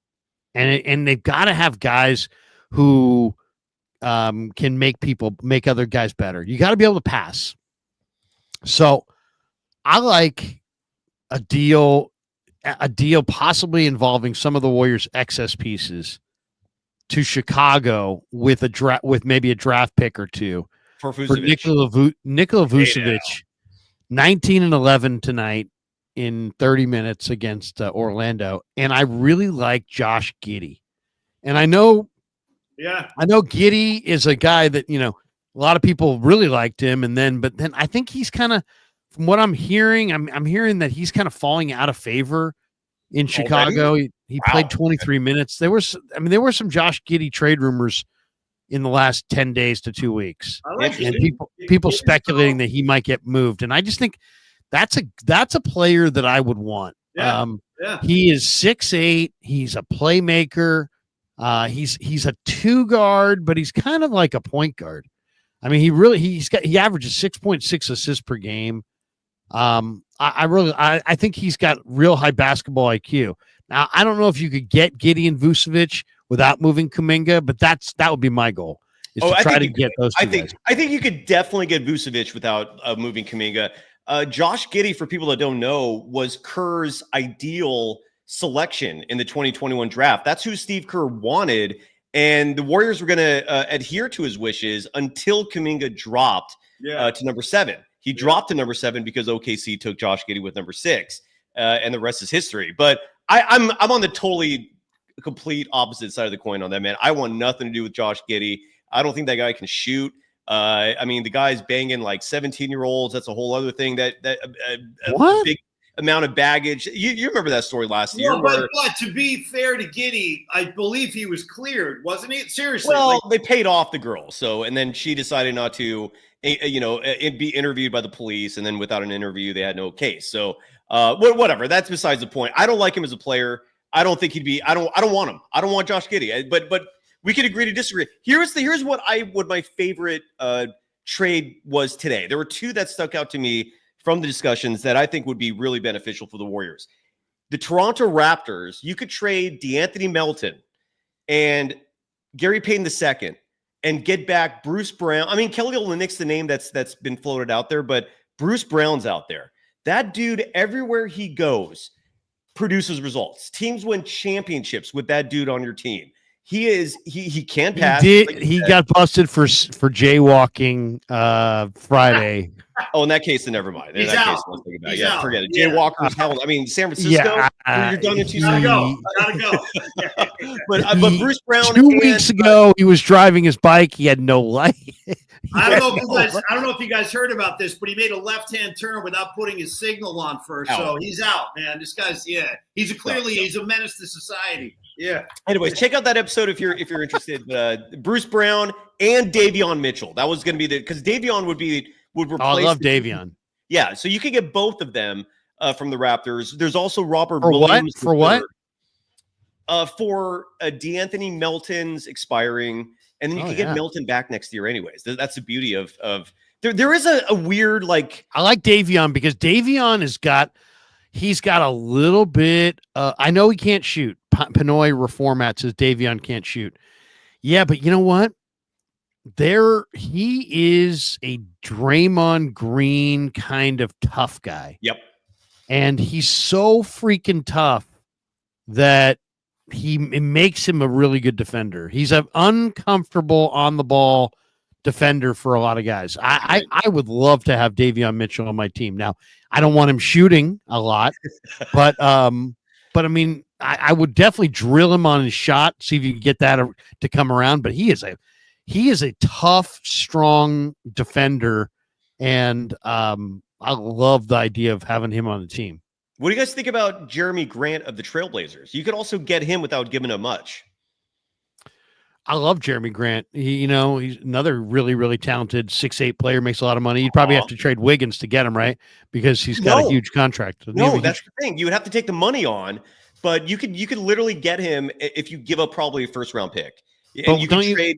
and they've got to have guys who can make other guys better. You got to be able to pass. So I like a deal possibly involving some of the Warriors' excess pieces to Chicago with maybe a draft pick or two for Nikola Vucevic. 19 and 11 tonight. in 30 minutes against Orlando, and I really like Josh Giddey. And I know Giddey is a guy that, a lot of people really liked him. But then I think he's kind of, from what I'm hearing, I'm hearing that he's kind of falling out of favor in Chicago. He played 23 minutes. There were some Josh Giddey trade rumors in the last 10 days to 2 weeks. And people speculating that he might get moved. And I just think that's a player that I would want. He is 6'8". He's a playmaker. He's a 2 guard, but he's kind of like a point guard. I mean, he averages 6.6 assists per game. I think he's got real high basketball IQ. Now, I don't know if you could get Giddey and Vucevic without moving Kuminga, but that would be my goal. Is to try to get those two guys. I think you could definitely get Vucevic without moving Kuminga. Josh Giddey, for people that don't know, was Kerr's ideal selection in the 2021 draft. That's who Steve Kerr wanted, and the Warriors were going to adhere to his wishes until Kuminga dropped to number 7. He dropped to number 7 because OKC took Josh Giddey with number 6, and the rest is history. But I'm on the complete opposite side of the coin on that, man. I want nothing to do with Josh Giddey. I don't think that guy can shoot. The guy's banging like 17-year-olds. That's a whole other thing. That a big amount of baggage. You remember that story last year. But to be fair to Giddey, I believe he was cleared, wasn't he? Seriously. Well, they paid off the girl, and then she decided not to, be interviewed by the police, and then without an interview, they had no case. So, whatever. That's besides the point. I don't like him as a player. I don't think he'd be. I don't want him. I don't want Josh Giddey. But we could agree to disagree. Here's what my favorite trade was today. There were 2 that stuck out to me from the discussions that I think would be really beneficial for the Warriors. The Toronto Raptors, you could trade DeAnthony Melton and Gary Payton II and get back Bruce Brown. I mean, Kelly Olynyk's the name that's been floated out there, but Bruce Brown's out there. That dude, everywhere he goes, produces results. Teams win championships with that dude on your team. He can pass. He got busted for jaywalking Friday. Oh, in that case, then never mind. He's out. Forget it. Jaywalkers, hell. I mean, San Francisco. You're done in 2 seconds. Gotta go. but Bruce Brown. 2 weeks ago, he was driving his bike. He had no light. I don't know if you guys heard about this, but he made a left-hand turn without putting his signal on first. So he's out, man. This guy's he's a menace to society. Yeah. Anyways, check out that episode if you're interested. Bruce Brown and Davion Mitchell. That was going to be because Davion would replace. I love Davion. Yeah, so you could get both of them from the Raptors. There's also Robert for Williams. What? For what? For DeAnthony Melton's expiring, and then you can get Melton back next year. Anyways, that's the beauty of. There is a weird like. I like Davion because Davion he's got a little bit. I know he can't shoot. Pinoy Reformat says Davion can't shoot. Yeah, but you know what? He is a Draymond Green kind of tough guy. Yep. And he's so freaking tough that it makes him a really good defender. He's an uncomfortable on the ball defender for a lot of guys. I would love to have Davion Mitchell on my team. Now, I don't want him shooting a lot, but I mean, I would definitely drill him on his shot, see if you can get that to come around. But he is a tough, strong defender, and I love the idea of having him on the team. What do you guys think about Jeremy Grant of the Trailblazers? You could also get him without giving him much. I love Jeremy Grant. He's another really, really talented 6'8" player, makes a lot of money. You'd probably have to trade Wiggins to get him, right? Because he's got a huge contract. No, that's the thing. You would have to take the money on, but you could literally get him if you give up probably a first-round pick. And you can trade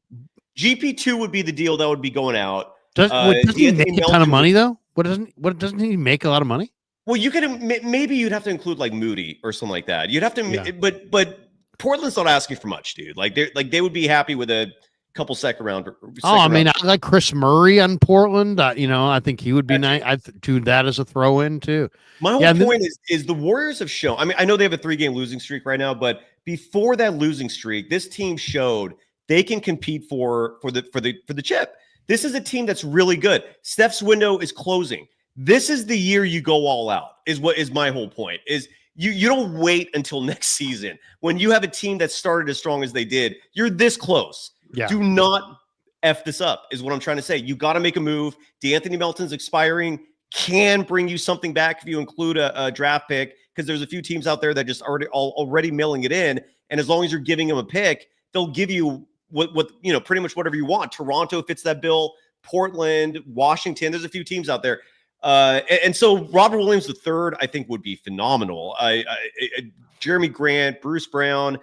GP2 would be the deal that would be going out. Doesn't he make a ton of money though? Doesn't he make a lot of money? Well, you could maybe you'd have to include like Moody or something like that. You'd have to, but Portland's not asking for much, dude. They would be happy with a couple second round. I like Chris Murray on Portland. I think he would be nice. I do that as a throw in too. My whole point is the Warriors have shown. I mean, I know they have a 3-game losing streak right now, but before that losing streak, this team showed they can compete for the chip. This is a team that's really good. Steph's window is closing. This is the year you go all out. is what is my whole point. Is you don't wait until next season when you have a team that started as strong as they did. You're this close. Yeah. Do not F this up is what I'm trying to say. You got to make a move. DeAnthony Melton's expiring, can bring you something back if you include a draft pick, because there's a few teams out there that just already mailing it in. And as long as you're giving them a pick, they'll give you what pretty much whatever you want. Toronto fits that bill. Portland, Washington. There's a few teams out there. And so Robert Williams III, I think, would be phenomenal. Jeremy Grant, Bruce Brown,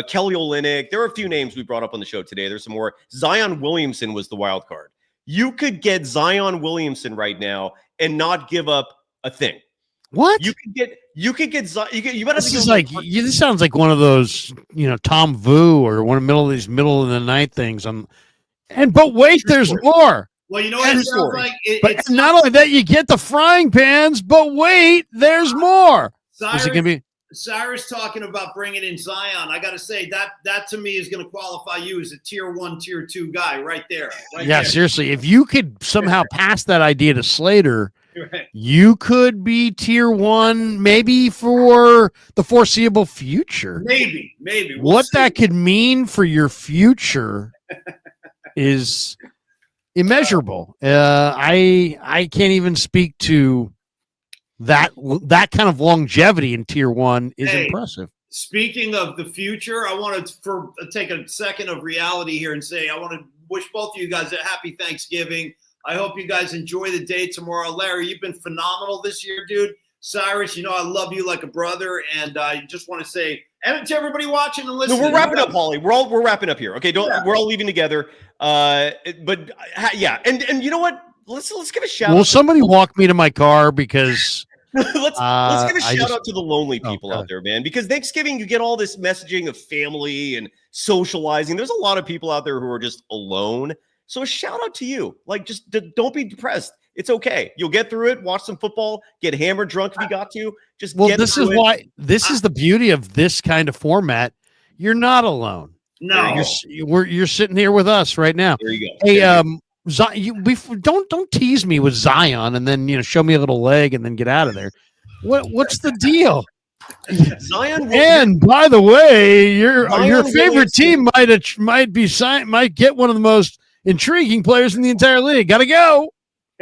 Kelly Olynyk. There are a few names we brought up on the show today. There's some more. Zion Williamson was the wild card. You could get Zion Williamson right now and not give up a thing. What? You could get This sounds like one of those, Tom Vu or one of these middle of the night things. But wait, there's more. Well, you know what it sounds like? But not only that, you get the frying pans, but wait, there's more. Is it going to be Cyrus talking about bringing in Zion? I got to say that to me is going to qualify you as a tier 1, tier 2 guy right there. Seriously. If you could somehow pass that idea to Slater, right, you could be tier 1, maybe for the foreseeable future. Maybe. What that could mean for your future is immeasurable. I can't even speak to that kind of longevity in tier 1 is impressive. Speaking of the future, I want to take a second of reality here and say I want to wish both of you guys a happy Thanksgiving. I hope you guys enjoy the day tomorrow. Larry, you've been phenomenal this year, dude. Cyrus, I love you like a brother, and I just want to say, and to everybody watching and listening. No, we're wrapping up, Paulie. We're wrapping up here. Okay, we're all leaving together. But yeah, and you know what? Let's give a shout out. Will somebody walk me to my car because let's give a shout out to the lonely people out there, man. Because Thanksgiving, you get all this messaging of family and socializing. There's a lot of people out there who are just alone. So a shout out to you. Like, just don't be depressed. It's okay. You'll get through it. Watch some football. Get hammered drunk if you got to. Just this is why this is the beauty of this kind of format. You're not alone. No, you're sitting here with us right now. There you go. Hey, don't tease me with Zion and then show me a little leg and then get out of there. What's the deal? Zion, and by the way, your favorite team might get one of the most intriguing players in the entire league. Gotta go.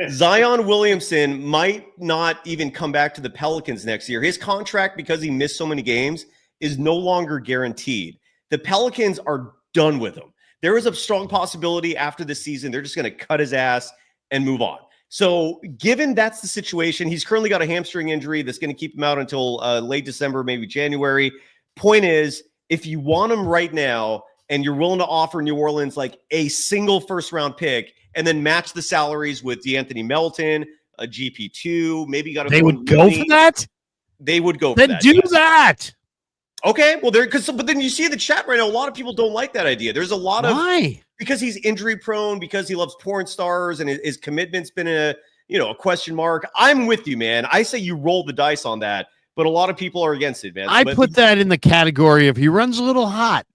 Zion Williamson might not even come back to the Pelicans next year. His contract, because he missed so many games, is no longer guaranteed. The Pelicans are done with him. There is a strong possibility after the season they're just going to cut his ass and move on. So given that's the situation, he's currently got a hamstring injury that's going to keep him out until late December, maybe January. Point is, if you want him right now and you're willing to offer New Orleans like a single first-round pick and then match the salaries with DeAnthony Melton, a GP2, maybe you got to. They would go for that? They would go for that. Then do that. Okay, well, but then you see the chat right now. A lot of people don't like that idea. There's a lot of because he's injury prone, because he loves porn stars, and his commitment's been a question mark. I'm with you, man. I say you roll the dice on that, but a lot of people are against it, man. I put that in the category of he runs a little hot.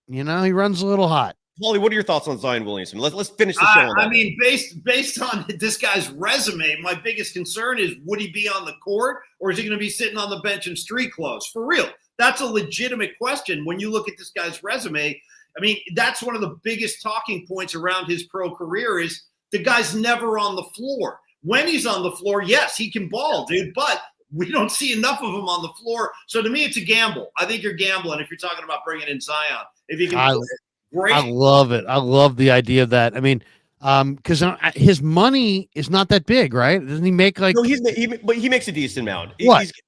He runs a little hot. Paulie, what are your thoughts on Zion Williamson? Let's finish the show. I mean, based on this guy's resume, my biggest concern is, would he be on the court, or is he going to be sitting on the bench in street clothes? For real. That's a legitimate question when you look at this guy's resume. I mean, that's one of the biggest talking points around his pro career is the guy's never on the floor. When he's on the floor, yes, he can ball, dude, but we don't see enough of him on the floor. So to me, it's a gamble. I think you're gambling if you're talking about bringing in Zion. If you can, great. I love it. I love the idea of that. I mean, because his money is not that big, right? Doesn't he make like? No, he makes a decent amount.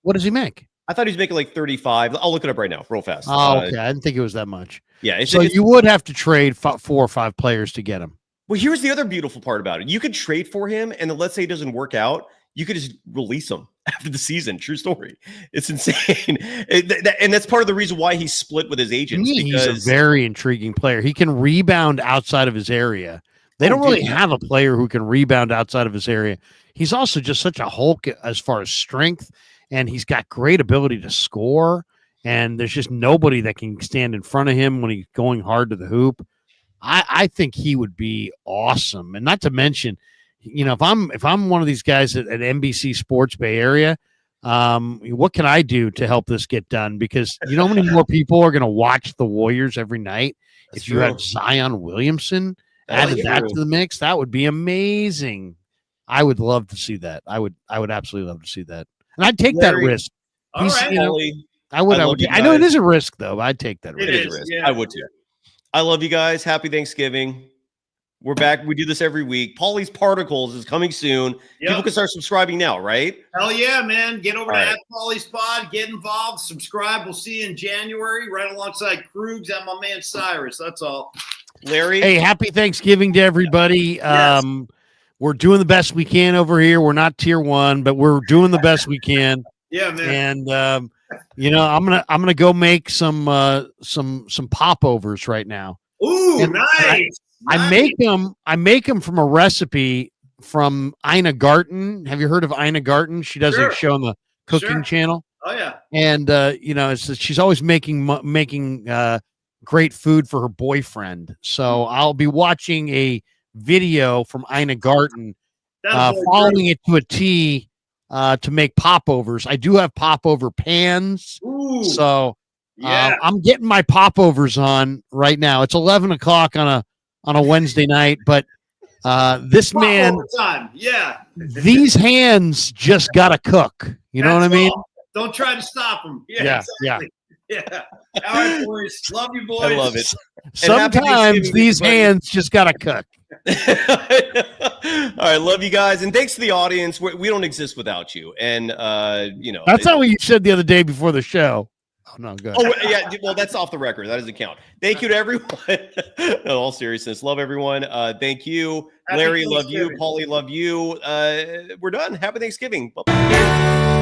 What does he make? I thought he was making like 35. I'll look it up right now, real fast. Oh, okay. I didn't think it was that much. Yeah. So you would have to trade 4 or 5 players to get him. Well, here's the other beautiful part about it. You could trade for him, and then let's say it doesn't work out, you could just release him after the season. True story. It's insane. And that's part of the reason why he's split with his agents. He's a very intriguing player. He can rebound outside of his area. They don't really have a player who can rebound outside of his area. He's also just such a Hulk as far as strength. And he's got great ability to score, and there's just nobody that can stand in front of him when he's going hard to the hoop. I think he would be awesome, and not to mention, if I'm one of these guys at NBC Sports Bay Area, What can I do to help this get done? Because you know how many more people are going to watch the Warriors every night if you had Zion Williamson added that to the mix. That would be amazing. I would love to see that. I would absolutely love to see that, and I'd take that risk. All right, I would. I know it is a risk, though. But I'd take that risk. It is a risk. Yeah. I would too. I love you guys. Happy Thanksgiving. We're back. We do this every week. Paulie's Particles is coming soon. Yep. People can start subscribing now, right? Hell yeah, man. Get over to Paulie's Pod. Get involved. Subscribe. We'll see you in January right alongside Kruegs and my man Cyrus. That's all. Larry? Hey, happy Thanksgiving to everybody. Yes. We're doing the best we can over here. We're not tier 1, but we're doing the best we can. Yeah, man. And I'm gonna go make some popovers right now. Ooh, and nice. I make them from a recipe from Ina Garten. Have you heard of Ina Garten? She does a show on the cooking channel. Oh yeah. And she's always making great food for her boyfriend. So I'll be watching a video from Ina Garten, following it to a T to make popovers. I do have popover pans. Ooh. So I'm getting my popovers on right now. It's 11 o'clock on a Wednesday night, but this man, these hands just got to cook. You know what I mean? Don't try to stop them. Yeah. All right, boys. Love you, boys. I love it. Sometimes these hands just got to cook. All right, love you guys, and thanks to the audience. We don't exist without you, and that's not what you said the other day before the show. Oh no, good. Oh yeah, well that's off the record. That doesn't count. Thank you to everyone. In all seriousness, love everyone. Thank you, Larry. Love you, Paulie. Love you. We're done. Happy Thanksgiving. Bye-bye.